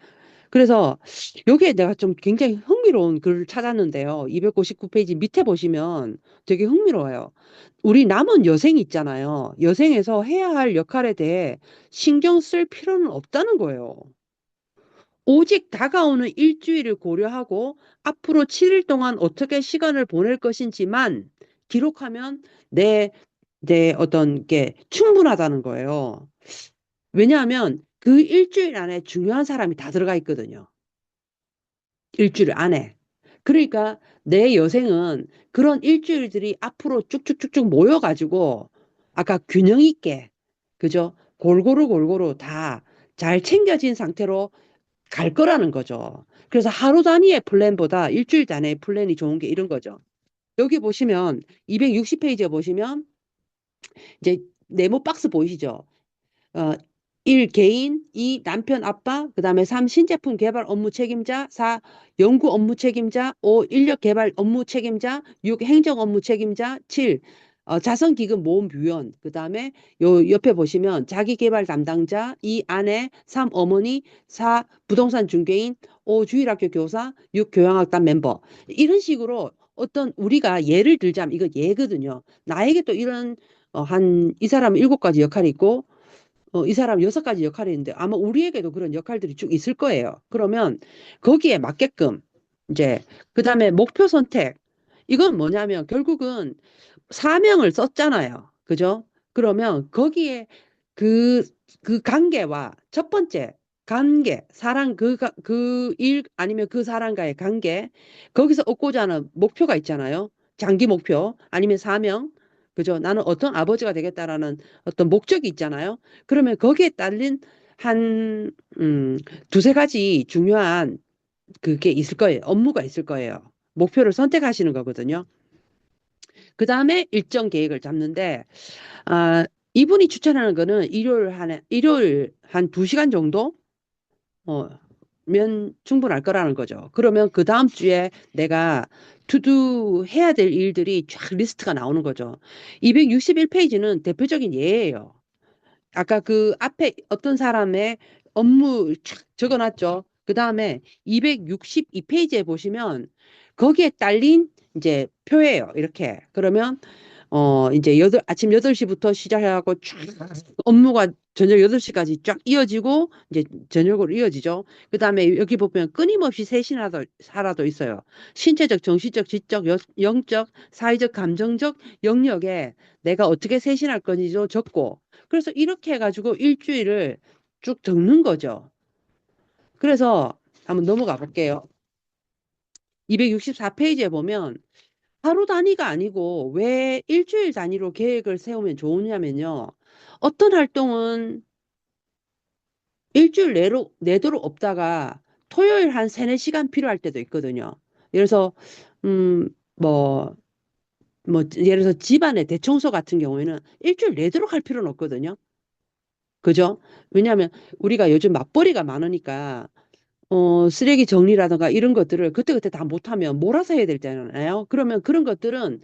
그래서 여기에 내가 좀 굉장히 흥미로운 글을 찾았는데요. 259페이지 밑에 보시면 되게 흥미로워요. 우리 남은 여생이 있잖아요. 여생에서 해야 할 역할에 대해 신경 쓸 필요는 없다는 거예요. 오직 다가오는 일주일을 고려하고 앞으로 7일 동안 어떻게 시간을 보낼 것인지만 기록하면 내 어떤 게 충분하다는 거예요. 왜냐하면 그 일주일 안에 중요한 사람이 다 들어가 있거든요. 일주일 안에. 그러니까 내 여생은 그런 일주일들이 앞으로 쭉쭉쭉쭉 모여가지고 아까 균형 있게 그죠? 골고루 골고루 다 잘 챙겨진 상태로 갈 거라는 거죠. 그래서 하루 단위의 플랜보다 일주일 단위의 플랜이 좋은 게 이런 거죠. 여기 보시면 260페이지에 보시면 이제 네모 박스 보이시죠? 어, 1. 개인, 2. 남편, 아빠, 그 다음에 3. 신제품 개발 업무 책임자, 4. 연구 업무 책임자, 5. 인력 개발 업무 책임자, 6. 행정 업무 책임자, 7. 자선기금 모금 위원, 그 다음에 요 옆에 보시면 자기 개발 담당자, 2. 아내, 3. 어머니, 4. 부동산 중개인, 5. 주일학교 교사, 6. 교양학단 멤버. 이런 식으로 어떤 우리가 예를 들자면 이거 예거든요. 나에게 또 이런 이 사람 7가지 역할이 있고 이 사람 6가지 역할이 있는데 아마 우리에게도 그런 역할들이 쭉 있을 거예요. 그러면 거기에 맞게끔 이제 그다음에 목표 선택. 이건 뭐냐면 결국은 사명을 썼잖아요. 그죠? 그러면 거기에 그, 그 관계와 첫 번째 관계, 사람 그 일 아니면 그 사람과의 관계, 거기서 얻고자 하는 목표가 있잖아요. 장기 목표 아니면 사명. 그죠? 나는 어떤 아버지가 되겠다라는 어떤 목적이 있잖아요. 그러면 거기에 딸린 한, 두세 가지 중요한 그게 있을 거예요. 업무가 있을 거예요. 목표를 선택하시는 거거든요. 그 다음에 일정 계획을 잡는데, 아, 이분이 추천하는 거는 일요일 한 2시간 정도? 어, 면 충분할 거라는 거죠. 그러면 그 다음 주에 내가 투두 해야 될 일들이 쫙 리스트가 나오는 거죠. 261페이지는 대표적인 예예요. 아까 그 앞에 어떤 사람의 업무 쫙 적어놨죠. 그 다음에 262페이지에 보시면 거기에 딸린 이제 표예요. 이렇게. 그러면 이제 아침 8시부터 시작해갖고 쫙 업무가 저녁 8시까지 쫙 이어지고 이제 저녁으로 이어지죠. 그 다음에 여기 보면 끊임없이 세신하도 있어요. 신체적, 정신적, 지적, 영적, 사회적, 감정적 영역에 내가 어떻게 세신할 건지도 적고 그래서 이렇게 해가지고 일주일을 쭉 적는 거죠. 그래서 한번 넘어가 볼게요. 264페이지에 보면 하루 단위가 아니고 왜 일주일 단위로 계획을 세우면 좋으냐면요. 어떤 활동은 일주일 내도록 없다가 토요일 한 3, 4시간 필요할 때도 있거든요. 예를 들어서, 음, 뭐, 예를 들어서 집안의 대청소 같은 경우에는 일주일 내도록 할 필요는 없거든요. 그죠? 왜냐하면 우리가 요즘 맞벌이가 많으니까 쓰레기 정리라든가 이런 것들을 그때그때 다 못하면 몰아서 해야 될 때잖아요. 그러면 그런 것들은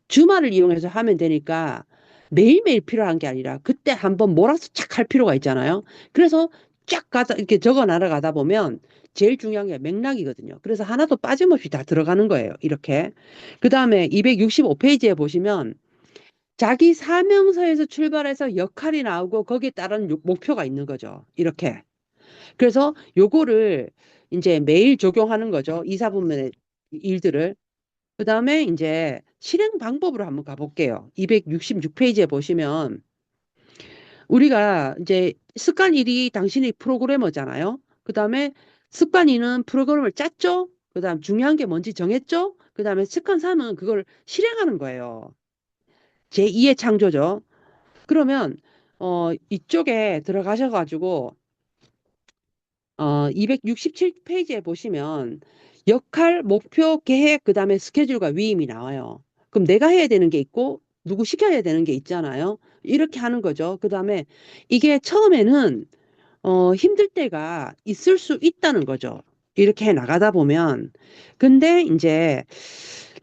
주말을 이용해서 하면 되니까 매일매일 필요한 게 아니라 그때 한번 몰아서 착 할 필요가 있잖아요. 그래서 쫙 가다 이렇게 적어 나가다 보면 제일 중요한 게 맥락이거든요. 그래서 하나도 빠짐없이 다 들어가는 거예요. 이렇게. 그 다음에 265페이지에 보시면 자기 사명서에서 출발해서 역할이 나오고 거기에 따른 목표가 있는 거죠. 이렇게. 그래서 요거를 이제 매일 적용하는 거죠. 이사분면의 일들을. 그 다음에 이제 실행 방법으로 한번 가볼게요. 266페이지에 보시면 우리가 이제 습관 1이 당신이 프로그래머잖아요. 그 다음에 습관 2는 프로그램을 짰죠. 그 다음 중요한 게 뭔지 정했죠. 그 다음에 습관 3은 그걸 실행하는 거예요. 제2의 창조죠. 그러면 이쪽에 들어가셔가지고 267페이지에 보시면 역할, 목표, 계획, 그다음에 스케줄과 위임이 나와요. 그럼 내가 해야 되는 게 있고 누구 시켜야 되는 게 있잖아요. 이렇게 하는 거죠. 그다음에 이게 처음에는 힘들 때가 있을 수 있다는 거죠. 이렇게 해 나가다 보면. 근데 이제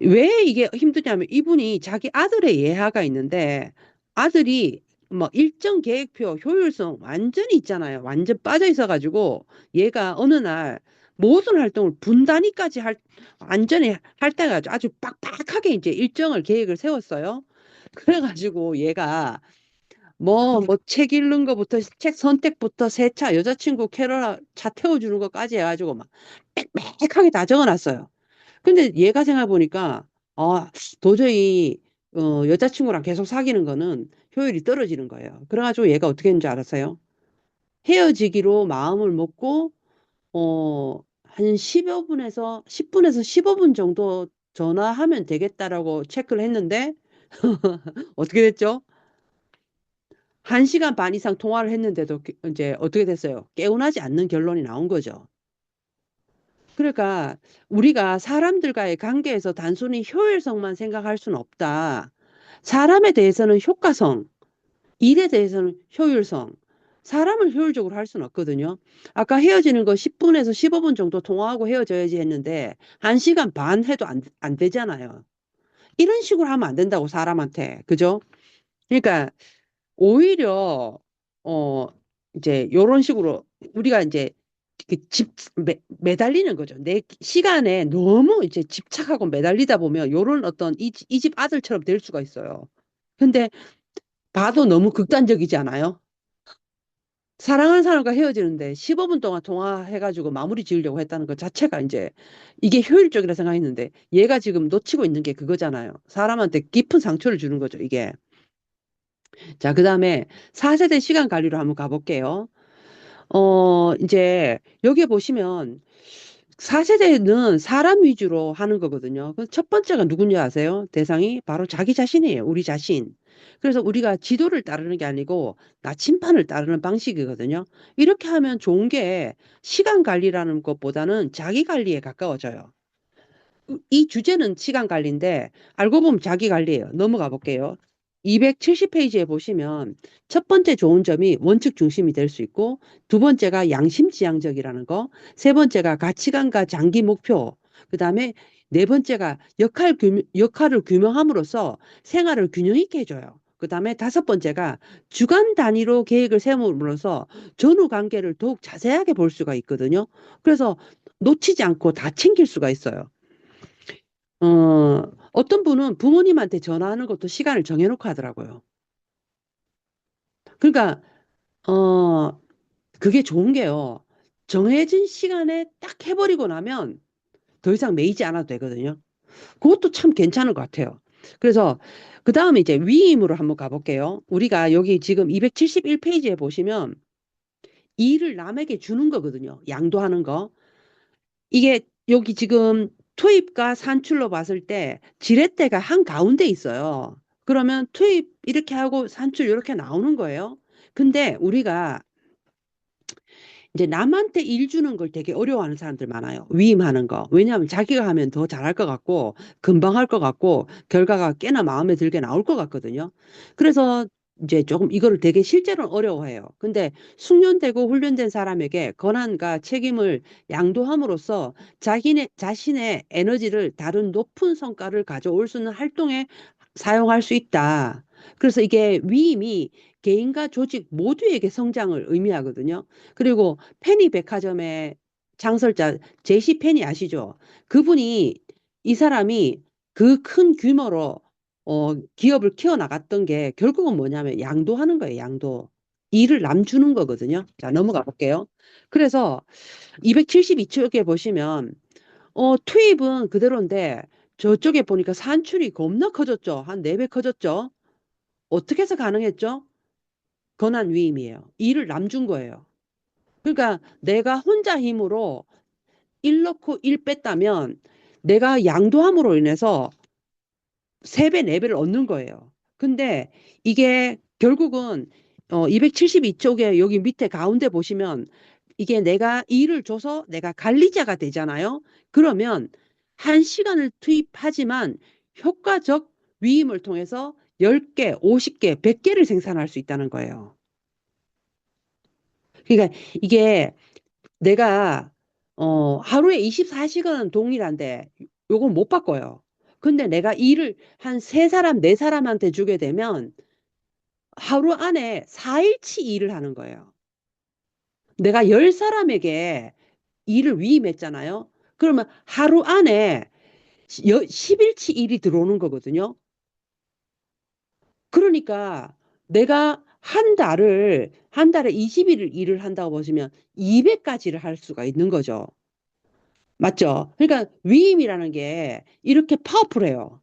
왜 이게 힘드냐면 이분이 자기 아들의 예하가 있는데 아들이 뭐 일정 계획표 효율성 완전히 있잖아요. 완전 빠져 있어가지고 얘가 어느 날 모든 활동을 분단위까지 완전히 할 때가 아주 빡빡하게 이제 일정을 계획을 세웠어요. 그래가지고 얘가 뭐 책 읽는 거부터 책 선택부터 세차 여자친구 캐러라 차 태워주는 것까지 해가지고 막 빽빽하게 다 적어놨어요. 근데 얘가 생각해 보니까 아 도저히 여자친구랑 계속 사귀는 거는 효율이 떨어지는 거예요. 그래가지고 얘가 어떻게 했는지 알았어요? 헤어지기로 마음을 먹고 한 10여 분에서 10분에서 15분 정도 전화하면 되겠다라고 체크를 했는데 어떻게 됐죠? 1시간 반 이상 통화를 했는데도 이제 어떻게 됐어요? 개운하지 않는 결론이 나온 거죠. 그러니까 우리가 사람들과의 관계에서 단순히 효율성만 생각할 수는 없다. 사람에 대해서는 효과성, 일에 대해서는 효율성. 사람을 효율적으로 할 수는 없거든요. 아까 헤어지는 거 10분에서 15분 정도 통화하고 헤어져야지 했는데 1시간 반 해도 안 되잖아요. 이런 식으로 하면 안 된다고 사람한테. 그죠? 그러니까 오히려 어 이제 요런 식으로 우리가 이제 매달리는 거죠. 내 시간에 너무 이제 집착하고 매달리다 보면 요런 어떤 이 집 아들처럼 될 수가 있어요. 근데 봐도 너무 극단적이지 않아요? 사랑하는 사람과 헤어지는데 15분 동안 통화해가지고 마무리 지으려고 했다는 것 자체가 이제 이게 효율적이라 생각했는데 얘가 지금 놓치고 있는 게 그거잖아요. 사람한테 깊은 상처를 주는 거죠, 이게. 자, 그 다음에 4세대 시간 관리로 한번 가볼게요. 이제 여기에 보시면 4세대는 사람 위주로 하는 거거든요. 첫 번째가 누군지 아세요? 대상이 바로 자기 자신이에요. 우리 자신. 그래서 우리가 지도를 따르는 게 아니고 나침반을 따르는 방식이거든요. 이렇게 하면 좋은 게 시간 관리라는 것보다는 자기 관리에 가까워져요. 이 주제는 시간 관리인데 알고 보면 자기 관리예요. 넘어가 볼게요. 270페이지에 보시면 첫 번째 좋은 점이 원칙 중심이 될 수 있고 두 번째가 양심지향적이라는 거, 세 번째가 가치관과 장기 목표, 그 다음에 네 번째가 역할을 규명함으로써 생활을 균형 있게 해줘요. 그 다음에 다섯 번째가 주간 단위로 계획을 세움으로써 전후 관계를 더욱 자세하게 볼 수가 있거든요. 그래서 놓치지 않고 다 챙길 수가 있어요. 어떤 분은 부모님한테 전화하는 것도 시간을 정해놓고 하더라고요. 그러니까, 어, 그게 좋은 게요. 정해진 시간에 딱 해버리고 나면 더 이상 매이지 않아도 되거든요. 그것도 참 괜찮은 것 같아요. 그래서, 그 다음에 이제 위임으로 한번 가볼게요. 우리가 여기 지금 271페이지에 보시면 일을 남에게 주는 거거든요. 양도하는 거. 이게 여기 지금 투입과 산출로 봤을 때 지렛대가 한가운데 있어요. 그러면 투입 이렇게 하고 산출 이렇게 나오는 거예요. 근데 우리가 이제 남한테 일 주는 걸 되게 어려워하는 사람들 많아요. 위임하는 거. 왜냐하면 자기가 하면 더 잘할 것 같고 금방 할 것 같고 결과가 꽤나 마음에 들게 나올 것 같거든요. 그래서 이제 조금 이거를 되게 실제로는 어려워해요. 근데 숙련되고 훈련된 사람에게 권한과 책임을 양도함으로써 자신의 에너지를 다른 높은 성과를 가져올 수 있는 활동에 사용할 수 있다. 그래서 이게 위임이 개인과 조직 모두에게 성장을 의미하거든요. 그리고 페니 백화점의 장설자 제시 페니 아시죠? 그분이 이 사람이 그 큰 규모로 기업을 키워나갔던 게 결국은 뭐냐면 양도하는 거예요, 양도. 일을 남주는 거거든요. 자, 넘어가 볼게요. 그래서 272쪽에 보시면, 투입은 그대로인데, 저쪽에 보니까 산출이 겁나 커졌죠. 한 4배 커졌죠. 어떻게 해서 가능했죠? 권한 위임이에요. 일을 남준 거예요. 그러니까 내가 혼자 힘으로 일 넣고 일 뺐다면 내가 양도함으로 인해서 3배, 4배를 얻는 거예요. 근데 이게 결국은 272쪽에 여기 밑에 가운데 보시면 이게 내가 일을 줘서 내가 관리자가 되잖아요. 그러면 1시간을 투입하지만 효과적 위임을 통해서 10개, 50개, 100개를 생산할 수 있다는 거예요. 그러니까 이게 내가 하루에 24시간은 동일한데 요건 못 바꿔요. 근데 내가 일을 한 세 사람, 네 사람한테 주게 되면 하루 안에 4일치 일을 하는 거예요. 내가 10사람에게 일을 위임했잖아요. 그러면 하루 안에 10일치 일이 들어오는 거거든요. 그러니까 내가 한 달에 20일 일을 한다고 보시면 200가지를 할 수가 있는 거죠. 맞죠? 그러니까 위임이라는 게 이렇게 파워풀해요.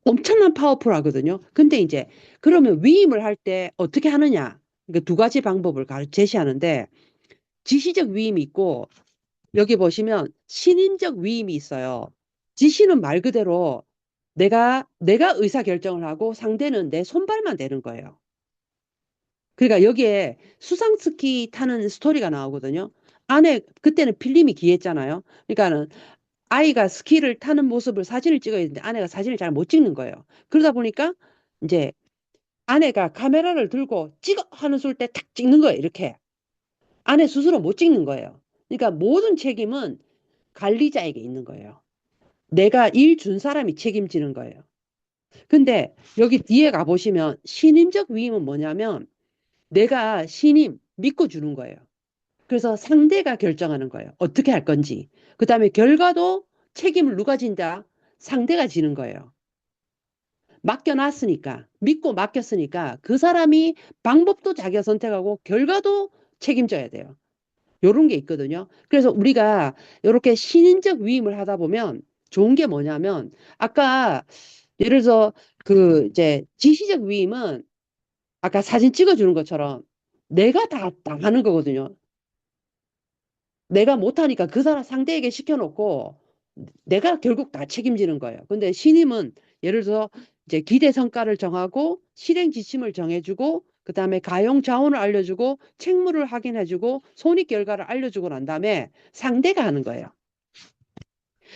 엄청난 파워풀하거든요. 근데 이제 그러면 위임을 할 때 어떻게 하느냐? 그러니까 두 가지 방법을 제시하는데 지시적 위임이 있고 여기 보시면 신임적 위임이 있어요. 지시는 말 그대로 내가 의사 결정을 하고 상대는 내 손발만 대는 거예요. 그러니까 여기에 수상 스키 타는 스토리가 나오거든요. 안에 그때는 필름이 귀했잖아요. 그러니까는 아이가 스키를 타는 모습을 사진을 찍어야 되는데 아내가 사진을 잘 못 찍는 거예요. 그러다 보니까 이제 아내가 카메라를 들고 찍어 하는 쏠 때 탁 찍는 거예요. 이렇게. 아내 스스로 못 찍는 거예요. 그러니까 모든 책임은 관리자에게 있는 거예요. 내가 일 준 사람이 책임지는 거예요. 근데 여기 뒤에 가보시면 신임적 위임은 뭐냐면 내가 신임 믿고 주는 거예요. 그래서 상대가 결정하는 거예요. 어떻게 할 건지. 그 다음에 결과도 책임을 누가 진다? 상대가 지는 거예요. 맡겨놨으니까, 믿고 맡겼으니까 그 사람이 방법도 자기가 선택하고 결과도 책임져야 돼요. 요런 게 있거든요. 그래서 우리가 이렇게 신인적 위임을 하다 보면 좋은 게 뭐냐면 아까 예를 들어서 그 이제 지시적 위임은 아까 사진 찍어주는 것처럼 내가 다 당하는 거거든요. 내가 못하니까 그 사람 상대에게 시켜놓고 내가 결국 다 책임지는 거예요. 근데 신임은 예를 들어서 이제 기대 성과를 정하고 실행 지침을 정해주고 그다음에 가용 자원을 알려주고 책무를 확인해주고 손익 결과를 알려주고 난 다음에 상대가 하는 거예요.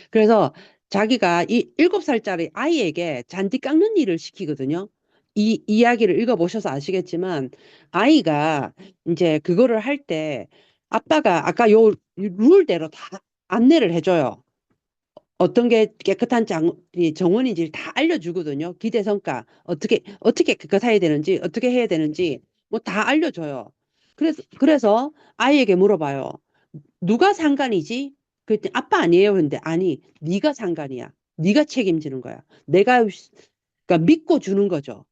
그래서 자기가 이 7살짜리 아이에게 잔디 깎는 일을 시키거든요. 이 이야기를 읽어보셔서 아시겠지만 아이가 이제 그거를 할 때 아빠가 아까 요 룰대로 다 안내를 해줘요. 어떤 게 깨끗한 이 정원인지 다 알려주거든요. 기대 성과 어떻게 깨끗해야 되는지 어떻게 해야 되는지 뭐 다 알려줘요. 그래서 아이에게 물어봐요. 누가 상관이지? 그랬더니 아빠 아니에요. 근데 아니 네가 상관이야. 네가 책임지는 거야. 내가 그러니까 믿고 주는 거죠.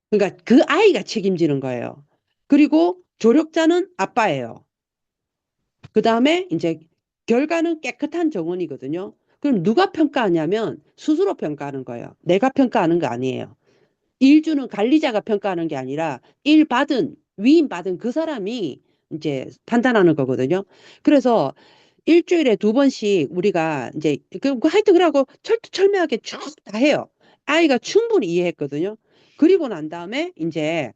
그러니까 그 아이가 책임지는 거예요. 그리고 조력자는 아빠예요. 그 다음에 이제 결과는 깨끗한 정원이거든요. 그럼 누가 평가하냐면 스스로 평가하는 거예요. 내가 평가하는 거 아니에요. 일주는 관리자가 평가하는 게 아니라 위임 받은 그 사람이 이제 판단하는 거거든요. 그래서 일주일에 2번씩 우리가 이제 하여튼 그러고 철두철미하게 쭉 다 해요. 아이가 충분히 이해했거든요. 그리고 난 다음에 이제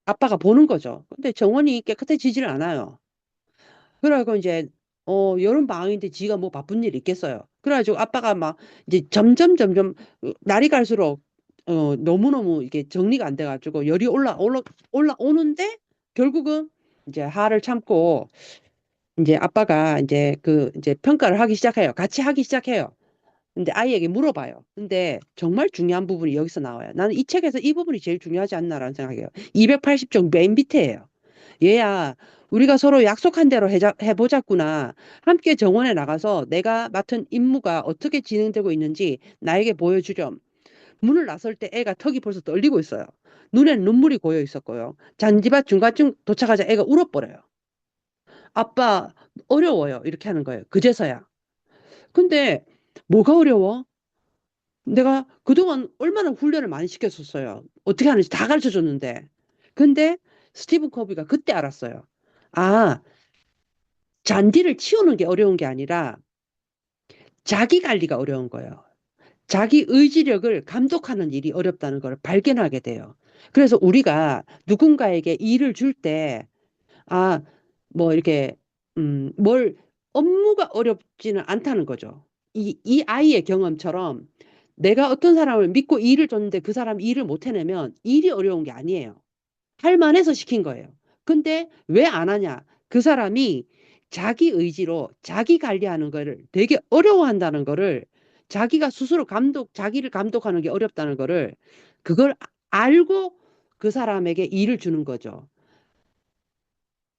아빠가 보는 거죠. 근데 정원이 깨끗해지지를 않아요. 그래가지고 이제 여름 방학인데 지가 뭐 바쁜 일 있겠어요. 그래가지고 아빠가 막 이제 점점 날이 갈수록 너무너무 이게 정리가 안 돼가지고 열이 올라오는데 결국은 이제 화를 참고 이제 아빠가 이제 이제 평가를 하기 시작해요. 같이 하기 시작해요. 근데 아이에게 물어봐요. 근데 정말 중요한 부분이 여기서 나와요. 나는 이 책에서 이 부분이 제일 중요하지 않나라는 생각해요. 280쪽 맨 밑에예요. 얘야, 우리가 서로 약속한 대로 해보자꾸나. 함께 정원에 나가서 내가 맡은 임무가 어떻게 진행되고 있는지 나에게 보여주렴. 문을 나설 때 애가 턱이 벌써 떨리고 있어요. 눈엔 눈물이 고여 있었고요. 잔디밭 중간쯤 도착하자 애가 울어버려요. 아빠, 어려워요. 이렇게 하는 거예요. 그제서야. 근데 뭐가 어려워? 내가 그동안 얼마나 훈련을 많이 시켰었어요. 어떻게 하는지 다 가르쳐 줬는데. 근데 스티븐 커비가 그때 알았어요. 아, 잔디를 치우는 게 어려운 게 아니라 자기 관리가 어려운 거예요. 자기 의지력을 감독하는 일이 어렵다는 걸 발견하게 돼요. 그래서 우리가 누군가에게 일을 줄 때, 아, 뭐 이렇게, 뭘, 업무가 어렵지는 않다는 거죠. 이 아이의 경험처럼 내가 어떤 사람을 믿고 일을 줬는데 그 사람이 일을 못 해내면 일이 어려운 게 아니에요. 할 만해서 시킨 거예요. 근데 왜 안 하냐? 그 사람이 자기 의지로 자기 관리하는 거를 되게 어려워한다는 거를 자기가 스스로 자기를 감독하는 게 어렵다는 거를 그걸 알고 그 사람에게 일을 주는 거죠.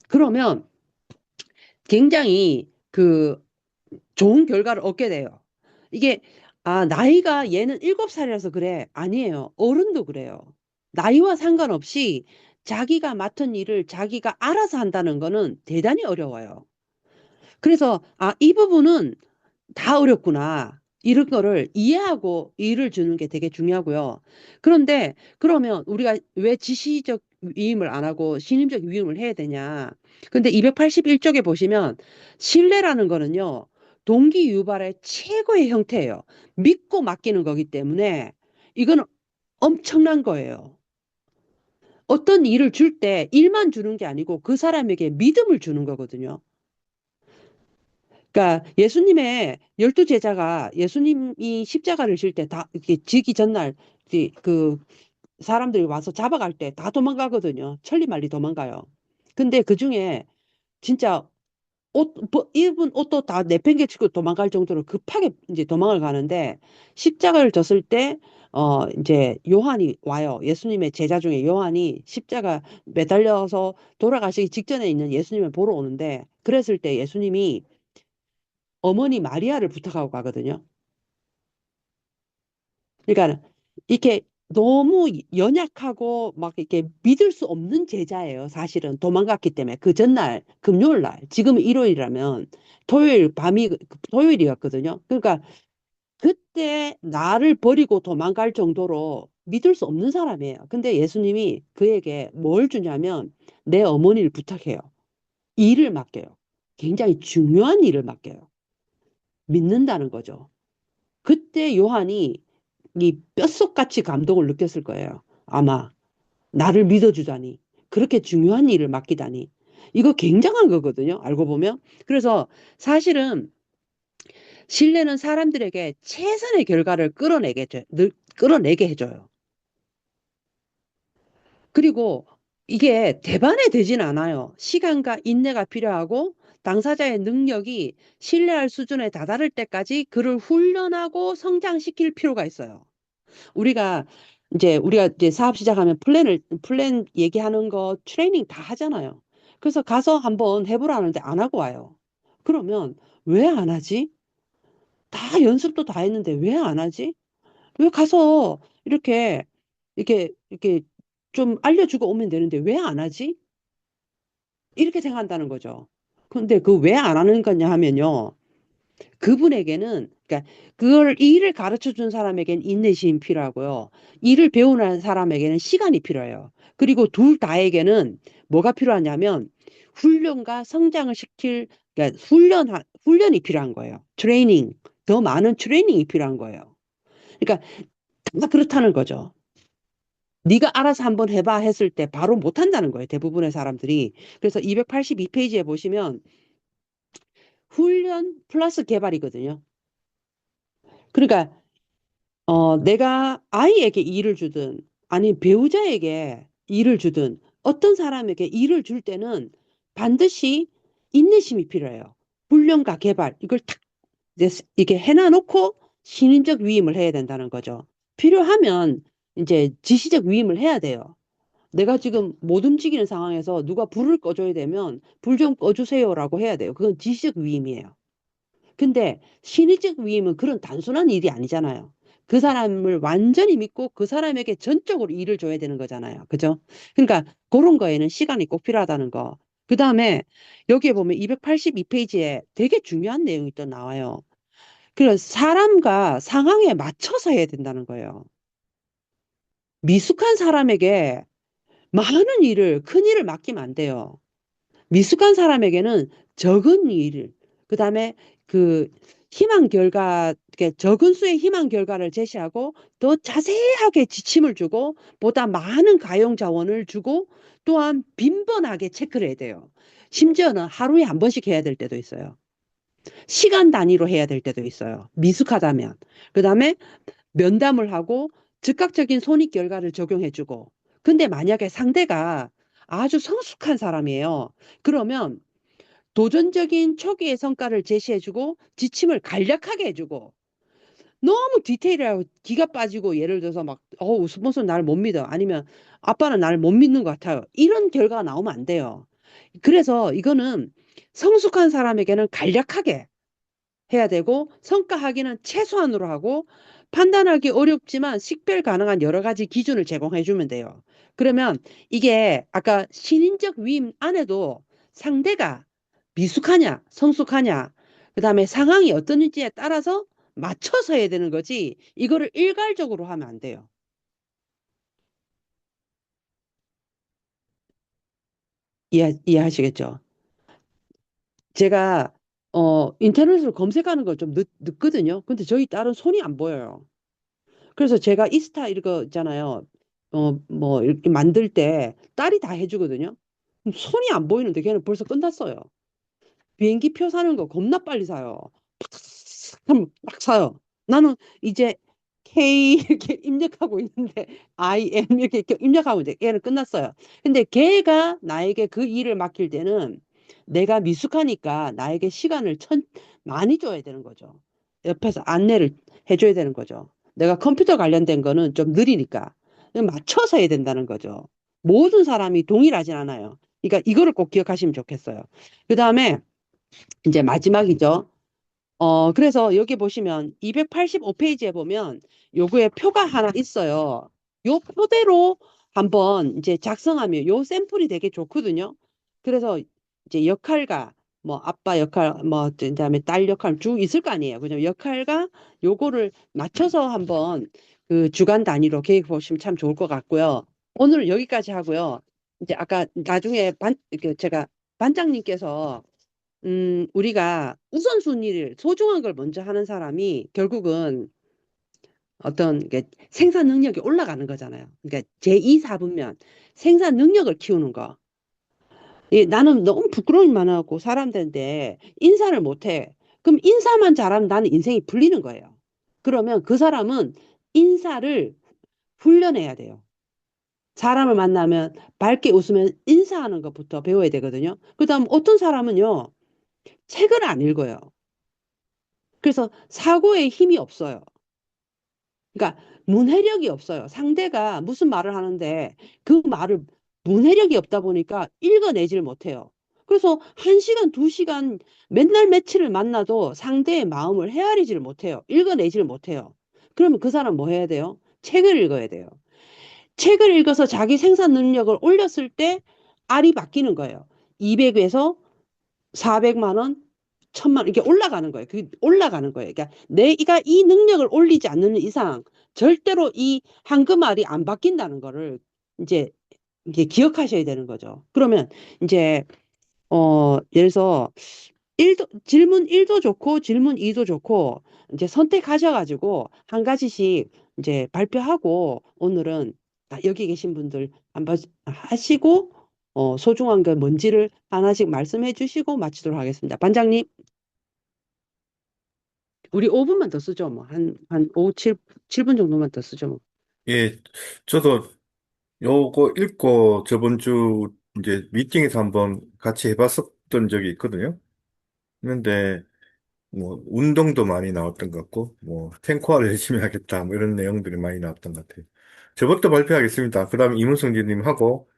그러면 굉장히 좋은 결과를 얻게 돼요. 이게, 아, 나이가 얘는 7살이라서 그래. 아니에요. 어른도 그래요. 나이와 상관없이 자기가 맡은 일을 자기가 알아서 한다는 거는 대단히 어려워요. 그래서, 아, 이 부분은 다 어렵구나. 이런 거를 이해하고 일을 주는 게 되게 중요하고요. 그런데 그러면 우리가 왜 지시적 위임을 안 하고 신임적 위임을 해야 되냐? 근데 281쪽에 보시면 신뢰라는 거는요. 동기 유발의 최고의 형태예요. 믿고 맡기는 거기 때문에 이건 엄청난 거예요. 어떤 일을 줄 때 일만 주는 게 아니고 그 사람에게 믿음을 주는 거거든요. 그러니까 예수님의 12제자가 예수님이 십자가를 질 때 다 이렇게 지기 전날 그 사람들이 와서 잡아갈 때 다 도망가거든요. 천리말리 도망가요. 근데 그 중에 진짜 입은 옷도 다 내팽개치고 도망갈 정도로 급하게 이제 도망을 가는데 십자가를 졌을 때 이제 요한이 와요. 예수님의 제자 중에 요한이 십자가 매달려서 돌아가시기 직전에 있는 예수님을 보러 오는데 그랬을 때 예수님이 어머니 마리아를 부탁하고 가거든요. 그러니까 이렇게 너무 연약하고 막 이렇게 믿을 수 없는 제자예요. 사실은 도망갔기 때문에 그 전날 금요일 날 지금 일요일이라면 토요일 밤이 토요일이었거든요. 그러니까 그때 나를 버리고 도망갈 정도로 믿을 수 없는 사람이에요. 근데 예수님이 그에게 뭘 주냐면 내 어머니를 부탁해요. 일을 맡겨요. 굉장히 중요한 일을 맡겨요. 믿는다는 거죠. 그때 요한이 이 뼛속같이 감동을 느꼈을 거예요. 아마 나를 믿어주다니. 그렇게 중요한 일을 맡기다니. 이거 굉장한 거거든요. 알고 보면. 그래서 사실은 신뢰는 사람들에게 최선의 결과를 끌어내게 해줘요. 그리고 이게 대반에 되진 않아요. 시간과 인내가 필요하고 당사자의 능력이 신뢰할 수준에 다다를 때까지 그를 훈련하고 성장시킬 필요가 있어요. 우리가 이제 사업 시작하면 플랜 얘기하는 거 트레이닝 다 하잖아요. 그래서 가서 한번 해보라는데 안 하고 와요. 그러면 왜 안 하지? 다 연습도 다 했는데 왜 안 하지? 왜 가서 이렇게 좀 알려주고 오면 되는데 왜 안 하지? 이렇게 생각한다는 거죠. 근데 그 왜 안 하는 거냐 하면요. 그분에게는 그러니까 그걸 이 일을 가르쳐 준 사람에게는 인내심이 필요하고요. 일을 배우는 사람에게는 시간이 필요해요. 그리고 둘 다에게는 뭐가 필요하냐면 훈련과 성장을 시킬 그러니까 훈련이 필요한 거예요. 트레이닝, 더 많은 트레이닝이 필요한 거예요. 그러니까 다 그렇다는 거죠. 네가 알아서 한번 해봐 했을 때 바로 못 한다는 거예요. 대부분의 사람들이. 그래서 282페이지에 보시면 훈련 플러스 개발이거든요. 그러니까 내가 아이에게 일을 주든, 아니, 배우자에게 일을 주든, 어떤 사람에게 일을 줄 때는 반드시 인내심이 필요해요. 훈련과 개발, 이걸 탁, 이게 해놔놓고 신임적 위임을 해야 된다는 거죠. 필요하면 이제 지시적 위임을 해야 돼요. 내가 지금 못 움직이는 상황에서 누가 불을 꺼줘야 되면 불 좀 꺼주세요라고 해야 돼요. 그건 지시적 위임이에요. 근데 신의적 위임은 그런 단순한 일이 아니잖아요. 그 사람을 완전히 믿고 그 사람에게 전적으로 일을 줘야 되는 거잖아요. 그죠? 그러니까 그런 거에는 시간이 꼭 필요하다는 거. 그 다음에 여기에 보면 282페이지에 되게 중요한 내용이 또 나와요. 그래서 사람과 상황에 맞춰서 해야 된다는 거예요. 미숙한 사람에게 많은 일을, 큰 일을 맡기면 안 돼요. 미숙한 사람에게는 적은 일, 그 다음에 그 희망 결과, 이렇게 적은 수의 희망 결과를 제시하고 더 자세하게 지침을 주고 보다 많은 가용 자원을 주고 또한 빈번하게 체크를 해야 돼요. 심지어는 하루에 한 번씩 해야 될 때도 있어요. 시간 단위로 해야 될 때도 있어요. 미숙하다면. 그 다음에 면담을 하고 즉각적인 손익 결과를 적용해주고. 근데 만약에 상대가 아주 성숙한 사람이에요. 그러면 도전적인 초기의 성과를 제시해주고 지침을 간략하게 해주고 너무 디테일하고 기가 빠지고 예를 들어서 막 스폰서 나를 못 믿어 아니면 아빠는 나를 못 믿는 것 같아요. 이런 결과가 나오면 안 돼요. 그래서 이거는 성숙한 사람에게는 간략하게 해야 되고 성과 확인은 최소한으로 하고 판단하기 어렵지만 식별 가능한 여러 가지 기준을 제공해 주면 돼요. 그러면 이게 아까 신인적 위임 안에도 상대가 미숙하냐, 성숙하냐, 그다음에 상황이 어떤지에 따라서 맞춰서 해야 되는 거지. 이거를 일괄적으로 하면 안 돼요. 이해하시겠죠? 제가 인터넷으로 검색하는 걸 좀 늦거든요. 근데 저희 딸은 손이 안 보여요. 그래서 제가 이스타 이거 있잖아요. 뭐 이렇게 만들 때 딸이 다 해주거든요. 손이 안 보이는데 걔는 벌써 끝났어요. 비행기 표 사는 거 겁나 빨리 사요. 그럼 딱 사요. 나는 이제 K 이렇게 입력하고 있는데 IM 이렇게 입력하고 있는데 걔는 끝났어요. 근데 걔가 나에게 그 일을 맡길 때는 내가 미숙하니까 나에게 시간을 많이 줘야 되는 거죠. 옆에서 안내를 해줘야 되는 거죠. 내가 컴퓨터 관련된 거는 좀 느리니까 맞춰서 해야 된다는 거죠. 모든 사람이 동일하진 않아요. 그러니까 이거를 꼭 기억하시면 좋겠어요. 그 다음에 이제 마지막이죠. 그래서 여기 보시면 285페이지에 보면 요거에 표가 하나 있어요. 요 표대로 한번 이제 작성하면 요 샘플이 되게 좋거든요. 그래서 이제 역할과 뭐 아빠 역할, 뭐 그다음에 딸 역할 쭉 있을 거 아니에요. 그죠? 역할과 요거를 맞춰서 한번 그 주간 단위로 계획 보시면 참 좋을 것 같고요. 오늘 여기까지 하고요. 이제 아까 나중에 제가 반장님께서 우리가 우선순위를 소중한 걸 먼저 하는 사람이 결국은 어떤 생산 능력이 올라가는 거잖아요. 그러니까 제2, 4분면 생산 능력을 키우는 거. 나는 너무 부끄러움이 많아갖고 사람들한테 인사를 못해. 그럼 인사만 잘하면 나는 인생이 풀리는 거예요. 그러면 그 사람은 인사를 훈련해야 돼요. 사람을 만나면 밝게 웃으면 인사하는 것부터 배워야 되거든요. 그다음 어떤 사람은요, 책을 안 읽어요. 그래서 사고에 힘이 없어요. 그러니까 문해력이 없어요. 상대가 무슨 말을 하는데 그 말을 문해력이 없다 보니까 읽어내질 못해요. 그래서 한 시간, 두 시간 맨날 며칠을 만나도 상대의 마음을 헤아리지를 못해요. 읽어내지를 못해요. 그러면 그 사람 뭐 해야 돼요? 책을 읽어야 돼요. 책을 읽어서 자기 생산 능력을 올렸을 때 알이 바뀌는 거예요. 200에서 400만 원, 1000만 원 이렇게 올라가는 거예요. 그 올라가는 거예요. 그러니까 내가 이 능력을 올리지 않는 이상 절대로 이 한금알이 안 바뀐다는 거를 이제 이게 기억하셔야 되는 거죠. 그러면 이제 예를 들어서 질문 1도 좋고 질문 2도 좋고 이제 선택하셔가지고 한 가지씩 이제 발표하고 오늘은 여기 계신 분들 한번 하시고 소중한 게 뭔지를 하나씩 말씀해 주시고 마치도록 하겠습니다. 반장님. 우리 5분만 더 쓰죠. 뭐. 한 5, 7분 정도만 더 쓰죠. 뭐. 예, 저도 요거 읽고 저번 주 이제 미팅에서 한번 같이 해봤었던 적이 있거든요. 그런데 뭐 운동도 많이 나왔던 것 같고 뭐 탱커화를 열심히 하겠다 뭐 이런 내용들이 많이 나왔던 것 같아요. 저것도 발표하겠습니다. 그다음에 이문성 리더님 하고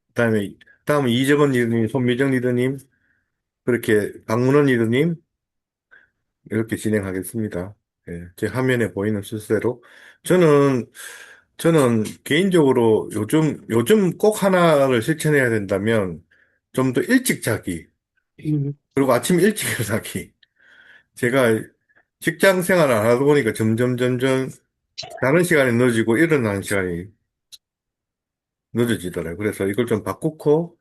그다음에 다음에 이정은 리더님, 손미정 리더님 그렇게 박문원 리더님 이렇게 진행하겠습니다. 예, 제 화면에 보이는 순서대로 저는 저는 개인적으로 요즘 꼭 하나를 실천해야 된다면 좀 더 일찍 자기 음, 그리고 아침 일찍 일어나기. 제가 직장 생활을 안 하다 보니까 점점 자는 시간이 늦어지고 일어나는 시간이 늦어지더라고요. 그래서 이걸 좀 바꾸고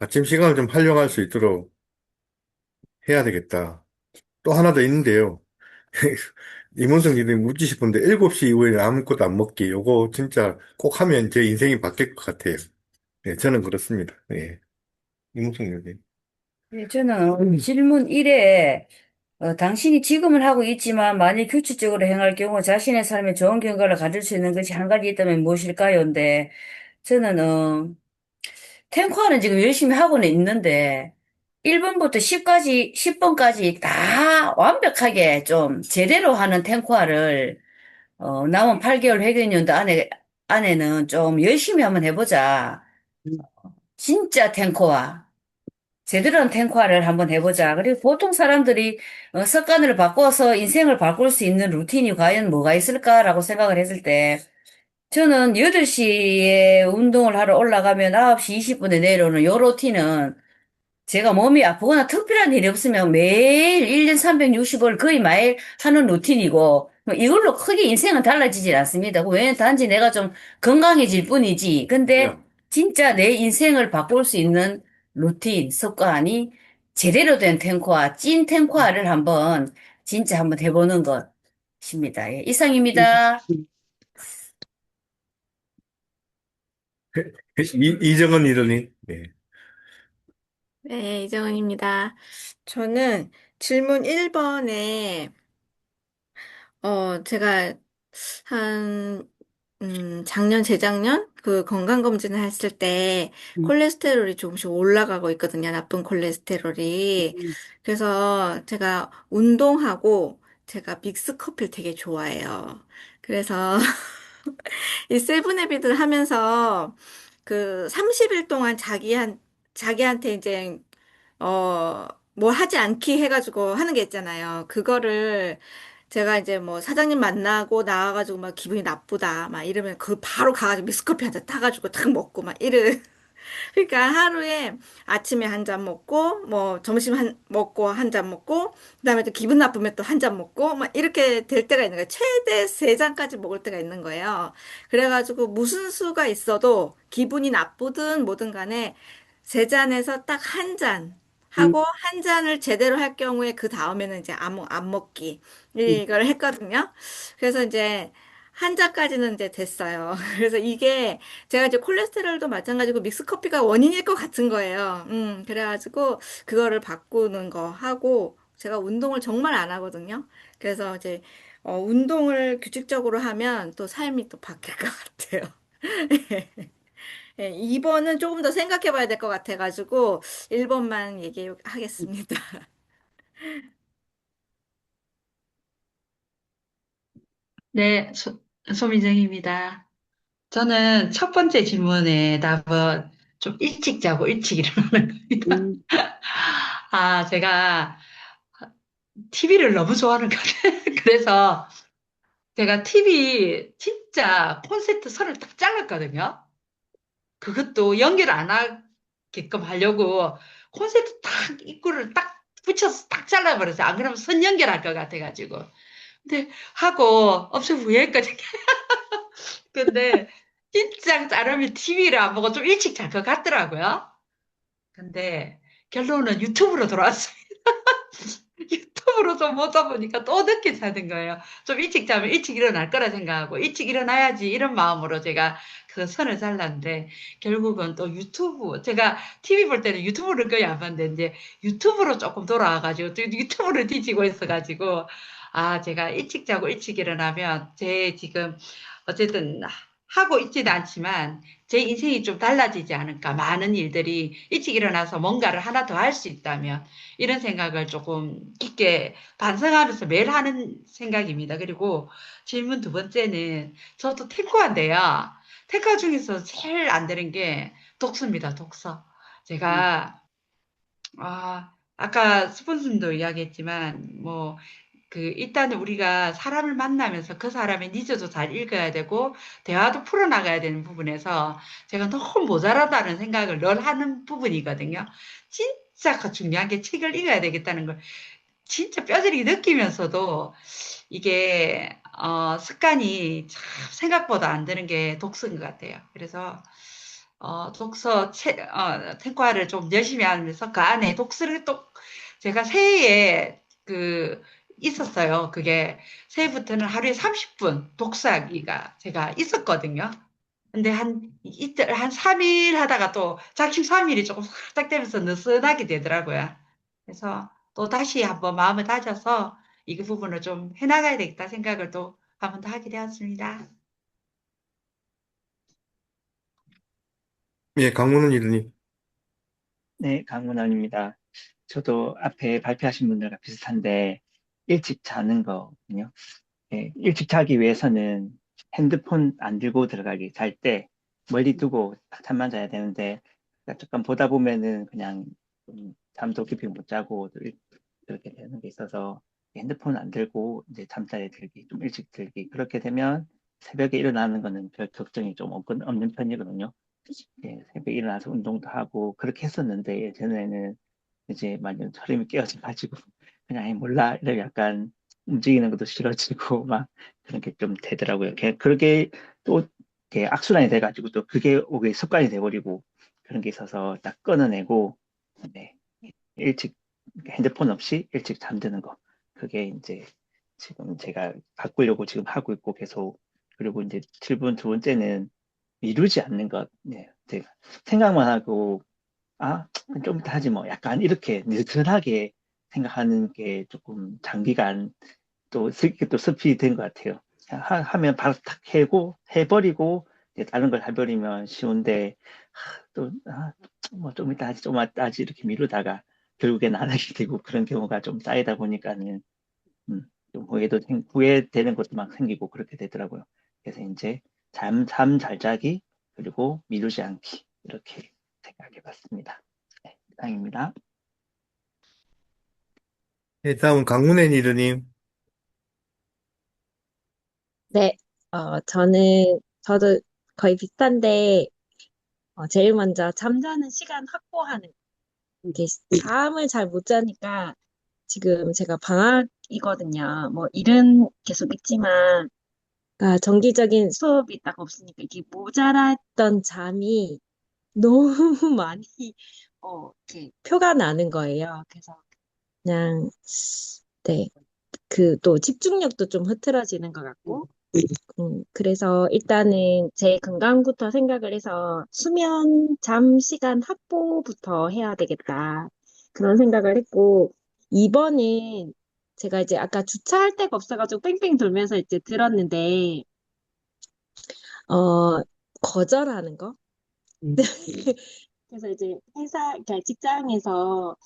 아침 시간을 좀 활용할 수 있도록 해야 되겠다. 또 하나 더 있는데요. 이문성 님이 묻지 싶은데 7시 이후에는 아무것도 안 먹기. 요거 진짜 꼭 하면 제 인생이 바뀔 것 같아요. 예, 저는 그렇습니다. 예. 이문성 님이. 네, 저는 질문 1에 당신이 지금은 하고 있지만 만일 규칙적으로 행할 경우 자신의 삶에 좋은 결과를 가질 수 있는 것이 한 가지 있다면 무엇일까요? 근데 저는 탱커는 지금 열심히 하고는 있는데 1번부터 10번까지 다 완벽하게 좀 제대로 하는 탱커를 남은 8개월 회계연도 안에는 좀 열심히 한번 해보자. 음, 진짜 탱커와. 제대로 한 탱커화를 한번 해보자. 그리고 보통 사람들이 습관을 바꿔서 인생을 바꿀 수 있는 루틴이 과연 뭐가 있을까라고 생각을 했을 때, 저는 8시에 운동을 하러 올라가면 9시 20분에 내려오는 요 루틴은 제가 몸이 아프거나 특별한 일이 없으면 매일 1년 365일 거의 매일 하는 루틴이고, 뭐 이걸로 크게 인생은 달라지질 않습니다. 왜냐면 단지 내가 좀 건강해질 뿐이지. 근데 야, 진짜 내 인생을 바꿀 수 있는 루틴, 습관이 제대로 된 탱커와 찐 탱커화를 진짜 한번 해보는 것입니다. 예, 음, 이상입니다. 음, 이정은 리더님. 예. 네, 이정은입니다. 저는 질문 1번에, 제가 한, 작년, 재작년? 그 건강검진을 했을 때 음, 콜레스테롤이 조금씩 올라가고 있거든요. 나쁜 콜레스테롤이. 음, 그래서 제가 운동하고 제가 믹스 커피를 되게 좋아해요. 그래서 이 세븐헤비들 하면서 그 30일 동안 자기한테 이제 뭘 하지 않기 해가지고 하는 게 있잖아요. 그거를 제가 이제 뭐 사장님 만나고 나와가지고 막 기분이 나쁘다 막 이러면 그 바로 가가지고 믹스커피 한 잔 타가지고 탁 먹고 막 그러니까 하루에 아침에 한 잔 먹고 뭐 점심 먹고 한 잔 먹고 그다음에 또 기분 나쁘면 또 한 잔 먹고 막 이렇게 될 때가 있는 거예요. 최대 세 잔까지 먹을 때가 있는 거예요. 그래가지고 무슨 수가 있어도 기분이 나쁘든 뭐든 간에 세 잔에서 딱 한 잔 음, 하고 한 잔을 제대로 할 경우에 그 다음에는 이제 안 먹기 음, 이걸 했거든요. 그래서 이제 한 잔까지는 이제 됐어요. 그래서 이게 제가 이제 콜레스테롤도 마찬가지고 믹스커피가 원인일 것 같은 거예요. 그래가지고 그거를 바꾸는 거 하고 제가 운동을 정말 안 하거든요. 그래서 이제 운동을 규칙적으로 하면 또 삶이 또 바뀔 것 같아요. 예, 2번은 조금 더 생각해 봐야 될 것 같아가지고 1번만 음, 얘기하겠습니다. 네, 소미정입니다. 저는 첫 번째 질문에 답은 좀 일찍 자고 일찍 일어나는 겁니다. 음, 제가 TV를 너무 좋아하는 것 같아요. 그래서 제가 TV 진짜 콘센트 선을 딱 잘랐거든요. 그것도 연결 안 하게끔 하려고 콘센트 딱 입구를 딱 붙여서 딱 잘라버렸어요. 안 그러면 선 연결할 것 같아가지고. 근데 하고 엄청 후회했거든요. 근데 진짜 자르면 TV를 안 보고 좀 일찍 잘 것 같더라고요. 근데 결론은 유튜브로 돌아왔어요. 유튜브로 좀 보다 보니까 또 늦게 자는 거예요. 좀 일찍 자면 일찍 일어날 거라 생각하고 일찍 일어나야지 이런 마음으로 제가 그 선을 잘랐는데 결국은 또 유튜브 제가 TV 볼 때는 유튜브를 거의 안 봤는데 이제 유튜브로 조금 돌아와가지고 또 유튜브를 뒤지고 있어가지고 아, 제가 일찍 자고 일찍 일어나면 제 지금 어쨌든 하고 있지는 않지만 제 인생이 좀 달라지지 않을까. 많은 일들이 일찍 일어나서 뭔가를 하나 더 할 수 있다면 이런 생각을 조금 깊게 반성하면서 매일 하는 생각입니다. 그리고 질문 두 번째는 저도 태권도인데요. 태권 중에서 제일 안 되는 게 독서입니다. 독서. 제가 아까 스폰서님도 이야기했지만, 뭐, 일단은 우리가 사람을 만나면서 그 사람의 니즈도 잘 읽어야 되고, 대화도 풀어나가야 되는 부분에서 제가 너무 모자라다는 생각을 늘 하는 부분이거든요. 진짜 그 중요한 게 책을 읽어야 되겠다는 걸 진짜 뼈저리게 느끼면서도 이게, 습관이 참 생각보다 안 되는 게 독서인 것 같아요. 그래서, 특과를 좀 열심히 하면서 그 안에 독서를 또 제가 새해에 있었어요. 그게 새해부터는 하루에 30분 독서하기가 제가 있었거든요. 근데 이틀, 한 3일 하다가 또 작심 3일이 조금 살짝 되면서 느슨하게 되더라고요. 그래서 또 다시 한번 마음을 다져서 이 부분을 좀 해나가야 되겠다 생각을 또 한 번 더 하게 되었습니다. 예, 강문은 이르님. 네, 강문원입니다. 저도 앞에 발표하신 분들과 비슷한데 일찍 자는 거거든요. 예, 일찍 자기 위해서는 핸드폰 안 들고 들어가기, 잘 때 멀리 두고 잠만 자야 되는데 잠깐 보다 보면은 그냥 잠도 깊이 못 자고 그렇게 되는 게 있어서 핸드폰 안 들고 이제 잠자리에 들기, 좀 일찍 들기, 그렇게 되면 새벽에 일어나는 거는 별 걱정이 좀 없는 편이거든요. 예, 새벽에 일어나서 운동도 하고 그렇게 했었는데 예전에는 이제 만약 철임이 깨어져 가지고 그냥 몰라 이렇게 약간 움직이는 것도 싫어지고 막 그런 게 좀 되더라고요. 그렇게 또 이렇게 악순환이 돼가지고 또 그게 오게 습관이 돼버리고 그런 게 있어서 딱 끊어내고 네, 일찍 핸드폰 없이 일찍 잠드는 거, 그게 이제 지금 제가 바꾸려고 지금 하고 있고 계속. 그리고 이제 질문 두 번째는 미루지 않는 것. 네, 제가 생각만 하고 좀 이따 하지 뭐 약간 이렇게 느슨하게 생각하는 게 조금 장기간 또 습관이 된 것 같아요. 하면 바로 탁 해버리고 이제 다른 걸 해버리면 쉬운데 뭐 좀 이따 하지 좀 이따 하지 이렇게 미루다가 결국엔 안 하게 되고 그런 경우가 좀 쌓이다 보니까는 좀 후회되는 것도 막 생기고 그렇게 되더라고요. 그래서 이제 잠 잘 자기, 그리고 미루지 않기, 이렇게 생각해 봤습니다. 네, 이상입니다. 예, 다음은 강문은 이르님. 네, 저도 거의 비슷한데, 제일 먼저 잠자는 시간 확보하는 게, 잠을 잘 못 자니까, 지금 제가 방학이거든요. 뭐, 일은 계속 있지만, 정기적인 수업이 딱 없으니까, 이게 모자랐던 잠이 너무 많이, 이렇게 표가 나는 거예요. 그래서 그냥, 네, 또 집중력도 좀 흐트러지는 것 같고, 그래서 일단은 제 건강부터 생각을 해서 수면 잠 시간 확보부터 해야 되겠다. 그런 생각을 했고, 2번은 제가 이제 아까 주차할 데가 없어가지고 뺑뺑 돌면서 이제 들었는데, 어, 거절하는 거? 음. 그래서 이제 그러니까 직장에서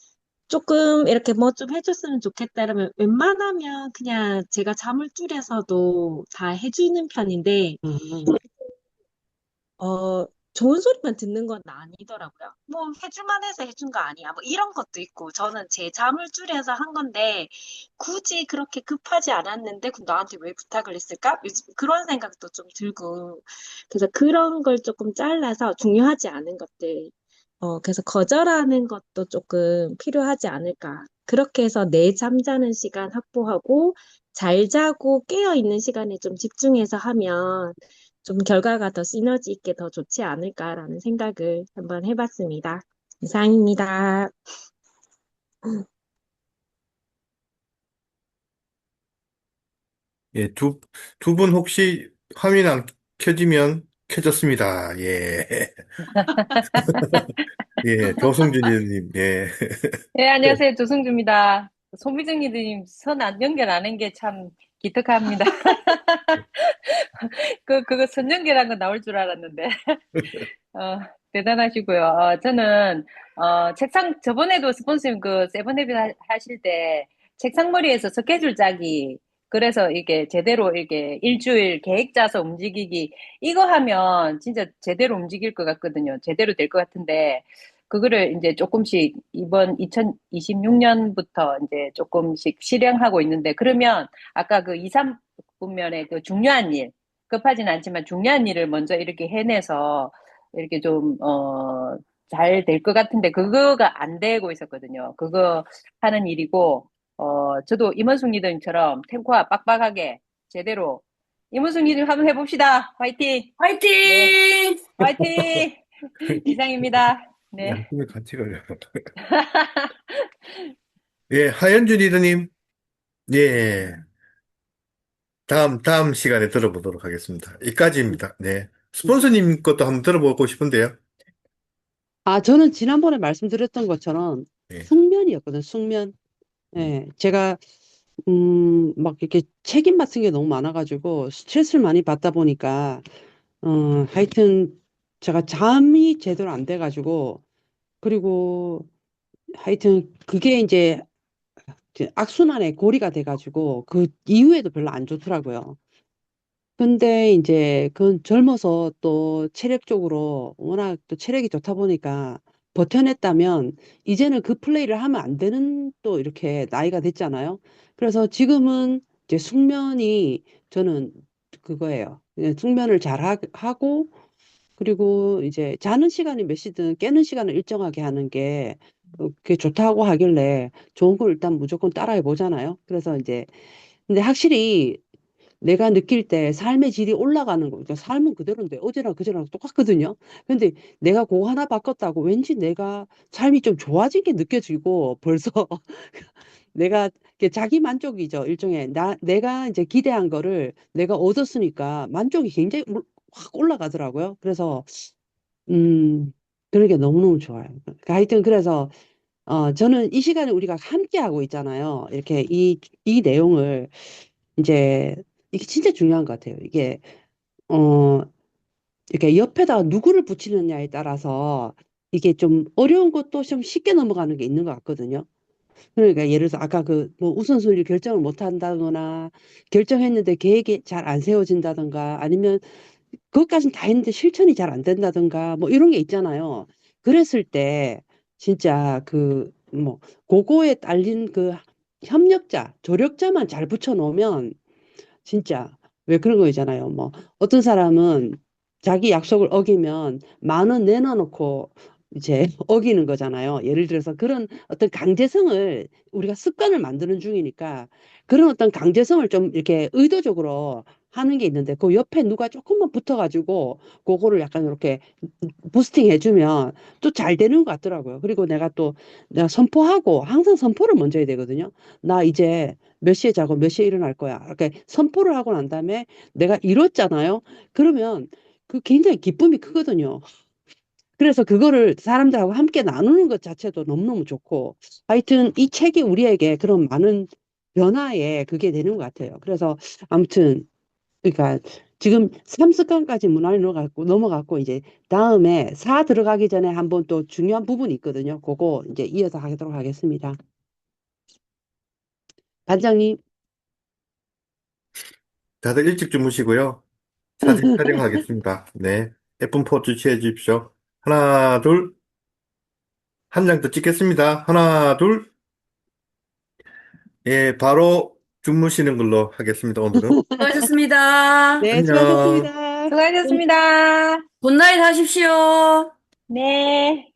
조금 이렇게 뭐 좀 해줬으면 좋겠다 이러면 웬만하면 그냥 제가 잠을 줄여서도 다 해주는 편인데, 음. 좋은 소리만 듣는 건 아니더라고요. 뭐, 해줄만 해서 해준 거 아니야. 뭐, 이런 것도 있고, 저는 제 잠을 줄여서 한 건데, 굳이 그렇게 급하지 않았는데, 그럼 나한테 왜 부탁을 했을까? 요즘 그런 생각도 좀 들고, 그래서 그런 걸 조금 잘라서 중요하지 않은 것들, 그래서 거절하는 것도 조금 필요하지 않을까. 그렇게 해서 내 잠자는 시간 확보하고, 잘 자고 깨어 있는 시간에 좀 집중해서 하면, 좀 결과가 더 시너지 있게 더 좋지 않을까라는 생각을 한번 해봤습니다. 이상입니다. 예, 두 분 혹시 화면 안 켜지면 켜졌습니다. 예. 예, 조승준 이르님. 예. 네, 안녕하세요. 조승주입니다. 소미정님 선 안 연결 안 한 게 참 기특합니다. 그거 선 연결한 거 나올 줄 알았는데. 어, 대단하시고요. 저는, 저번에도 스폰서님 그 세븐헤빗 하실 때 책상머리에서 스케줄 짜기, 그래서 이게 제대로 이게 일주일 계획 짜서 움직이기, 이거 하면 진짜 제대로 움직일 것 같거든요. 제대로 될 것 같은데, 그거를 이제 조금씩 이번 2026년부터 이제 조금씩 실행하고 있는데, 그러면 아까 그 2, 3분면의 그 중요한 일, 급하진 않지만 중요한 일을 먼저 이렇게 해내서 이렇게 좀, 잘 될 것 같은데, 그거가 안 되고 있었거든요. 그거 하는 일이고, 저도 임원숙 리더님처럼 탱크와 빡빡하게 제대로, 임원숙 리더님 한번 해봅시다. 화이팅! 네, 화이팅! 화이팅! 이상입니다. 네. 양심이 같이 걸려요. 예, 하현주 리더님. 예, 다음 시간에 들어보도록 하겠습니다. 여기까지입니다. 네. 스폰서님 것도 한번 들어보고 싶은데요. 저는 지난번에 말씀드렸던 것처럼 예. 숙면이었거든요, 숙면. 음. 예, 제가, 막 이렇게 책임 맡은 게 너무 많아가지고 스트레스를 많이 받다 보니까, 하여튼 제가 잠이 제대로 안 돼가지고, 그리고 하여튼 그게 이제 악순환의 고리가 돼가지고 그 이후에도 별로 안 좋더라고요. 근데 이제 그건 젊어서 또 체력적으로 워낙 또 체력이 좋다 보니까 버텨냈다면 이제는 그 플레이를 하면 안 되는 또 이렇게 나이가 됐잖아요. 그래서 지금은 이제 숙면이 저는 그거예요. 숙면을 잘 하고 그리고 이제 자는 시간이 몇 시든 깨는 시간을 일정하게 하는 게 그게 좋다고 하길래 좋은 걸 일단 무조건 따라해 보잖아요. 그래서 이제 근데 확실히 내가 느낄 때 삶의 질이 올라가는 거, 그러니까 삶은 그대로인데 어제랑 그제랑 똑같거든요. 근데 내가 그거 하나 바꿨다고 왠지 내가 삶이 좀 좋아진 게 느껴지고 벌써 내가 이게 자기 만족이죠. 일종의 내가 이제 기대한 거를 내가 얻었으니까 만족이 굉장히 확 올라가더라고요. 그래서 음, 그런 게 너무너무 좋아요. 그러니까 하여튼 그래서 저는 이 시간에 우리가 함께 하고 있잖아요. 이렇게 이 내용을 이제 이게 진짜 중요한 것 같아요. 이게 어 이렇게 옆에다 누구를 붙이느냐에 따라서 이게 좀 어려운 것도 좀 쉽게 넘어가는 게 있는 것 같거든요. 그러니까 예를 들어서 아까 그 뭐 우선순위를 결정을 못 한다거나 결정했는데 계획이 잘 안 세워진다든가 아니면 그것까진 다 했는데 실천이 잘 안 된다든가 뭐 이런 게 있잖아요. 그랬을 때 진짜 그 뭐 그거에 딸린 그 협력자, 조력자만 잘 붙여놓으면 진짜 왜 그런 거 있잖아요. 뭐 어떤 사람은 자기 약속을 어기면 10,000원 내놔놓고 이제 어기는 거잖아요. 예를 들어서 그런 어떤 강제성을 우리가 습관을 만드는 중이니까 그런 어떤 강제성을 좀 이렇게 의도적으로 하는 게 있는데 그 옆에 누가 조금만 붙어가지고 그거를 약간 이렇게 부스팅 해주면 또 잘 되는 것 같더라고요. 그리고 내가 선포하고 항상 선포를 먼저 해야 되거든요. 나 이제 몇 시에 자고 몇 시에 일어날 거야. 이렇게 선포를 하고 난 다음에 내가 이뤘잖아요. 그러면 그 굉장히 기쁨이 크거든요. 그래서 그거를 사람들하고 함께 나누는 것 자체도 너무너무 좋고 하여튼 이 책이 우리에게 그런 많은 변화에 그게 되는 것 같아요. 그래서 아무튼 그러니까 지금 3습관까지 문화를 넘어갔고 이제 다음에 4 들어가기 전에 한번 또 중요한 부분이 있거든요. 그거 이제 이어서 하도록 하겠습니다. 반장님. 다들 일찍 주무시고요. 사진 촬영하겠습니다. 네. 예쁜 포즈 취해 주십시오. 하나, 둘, 한 장 더 찍겠습니다. 하나, 둘. 예, 바로 주무시는 걸로 하겠습니다, 오늘은. 수고하셨습니다. 네, 안녕. 수고하셨습니다. 수고하셨습니다. 굿나잇 하십시오. 네.